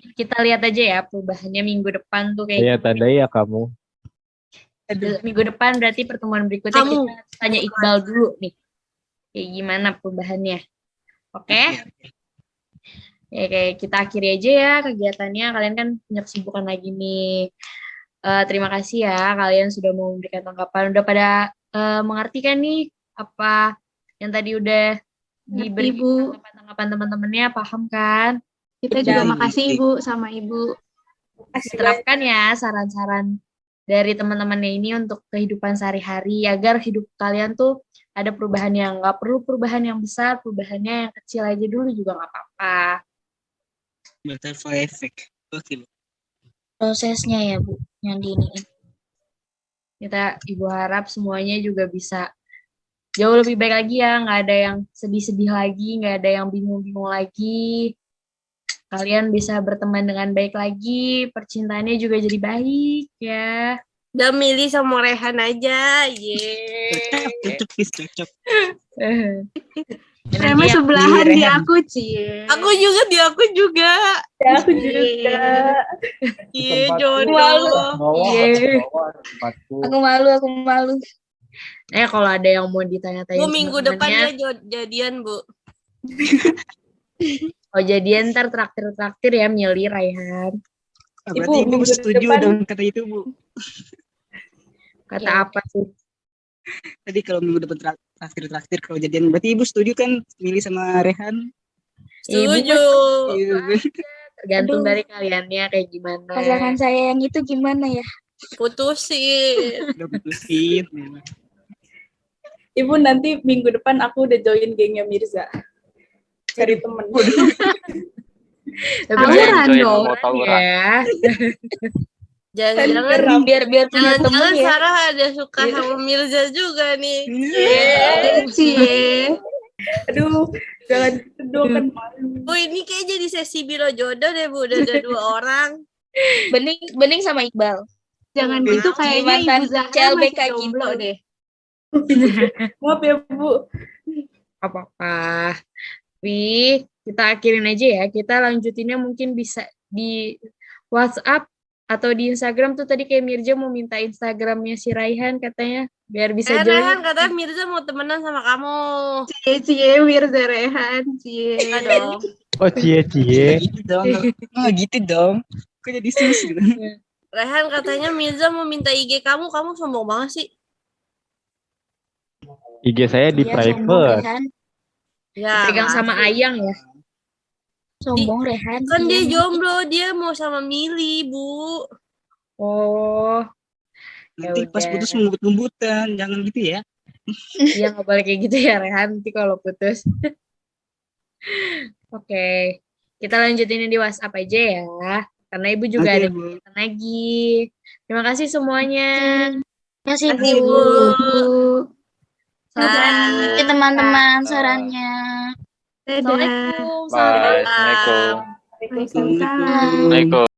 Kita lihat aja ya perubahannya minggu depan tuh kayak Iya, tandai ya kamu. Minggu depan berarti pertemuan berikutnya kita tanya Iqbal dulu nih. Kayak gimana perubahannya. Oke? Ya, kayak kita akhiri aja ya kegiatannya. Kalian kan punya kesibukan lagi nih. Terima kasih ya kalian sudah mau memberikan tanggapan. Udah pada mengerti kan nih apa yang tadi udah diberi Bu. tanggapan teman-temannya, paham kan? Kita juga makasih Ibu sama Ibu. Terapkan ya saran-saran dari teman-temannya ini untuk kehidupan sehari-hari agar hidup kalian tuh ada perubahan yang nggak perlu perubahan yang besar, perubahannya yang kecil aja dulu juga nggak apa-apa. Butterfly effect. Oke. Prosesnya ya Bu, yang diiniin. Kita Ibu harap semuanya juga bisa jauh lebih baik lagi ya, nggak ada yang sedih-sedih lagi, nggak ada yang bingung-bingung lagi. Kalian bisa berteman dengan baik lagi, percintaannya juga jadi baik ya. Udah milih sama Rehan aja, yeay. Cocok. Rema sebelahan di aku, Cie. Aku juga. Ya, aku juga. Iya, Malu. jodoh. Aku malu. Kalau ada yang mau ditanya-tanya Bu, minggu depan ya jadian, Bu. Oh, jadian ntar traktir ya, milih Raihan. Berarti Ibu setuju dengan kata itu, Bu. Kata apa sih? Tadi kalau minggu depan traktir kalau jadian, berarti Ibu setuju kan milih sama Rehan? Setuju. Tergantung dari kaliannya kayak gimana. Pasangan saya yang itu gimana ya? Putusin. Udah putusin. Ibu, nanti minggu depan aku udah join gengnya Mirza. Cari temen. Tawuran Join dong mau tawuran. ya. Jangan-jangan Biar punya temen jangan-jangan ya. Sarah ada suka sama Mirza juga nih. Cie. Aduh, jangan gitu dong, kan malu. Bu, ini kayak jadi sesi biro jodoh deh, Bu. Udah ada 2 orang. Bening sama Iqbal. Jangan gitu, kayaknya mantan Ibu Zahra CLBK masih jomblo gitu. deh. Maaf ya, Bu. Apa-apa. Tapi kita akhirin aja ya. Kita lanjutinnya mungkin bisa di WhatsApp atau di Instagram tuh tadi kayak Mirja mau minta Instagramnya si Raihan katanya biar bisa join. Rehan katanya Mirza mau temenan sama kamu. Cie Mirza Rehan, Cie. Aduh. Oh, cie. Gitu dong. Nggak gitu dong. Kok jadi sus gitu. Rehan katanya Mirza mau minta IG kamu sombong banget sih. IG saya di Iya, sombong private. Rehan. Ya, Pegang sama makasih. Ayang ya. Sombong Rehan. Kan dia Iya. jomblo, dia mau sama Mili, Bu. Oh, Nanti pas udah. putus ngebut-ngebutan, jangan gitu ya. Iya nggak boleh kayak gitu ya Rehan nanti kalau putus. Oke, kita lanjutin di WhatsApp aja ya. Karena Ibu juga Oke, ada Bu. kegiatan lagi. Terima kasih semuanya. Terima kasih Kasih, Bu. Bu. Terima kasih teman-teman sarannya. Dadah. Assalamualaikum. Bye. Assalamualaikum. Waalaikumsalam. Assalamualaikum.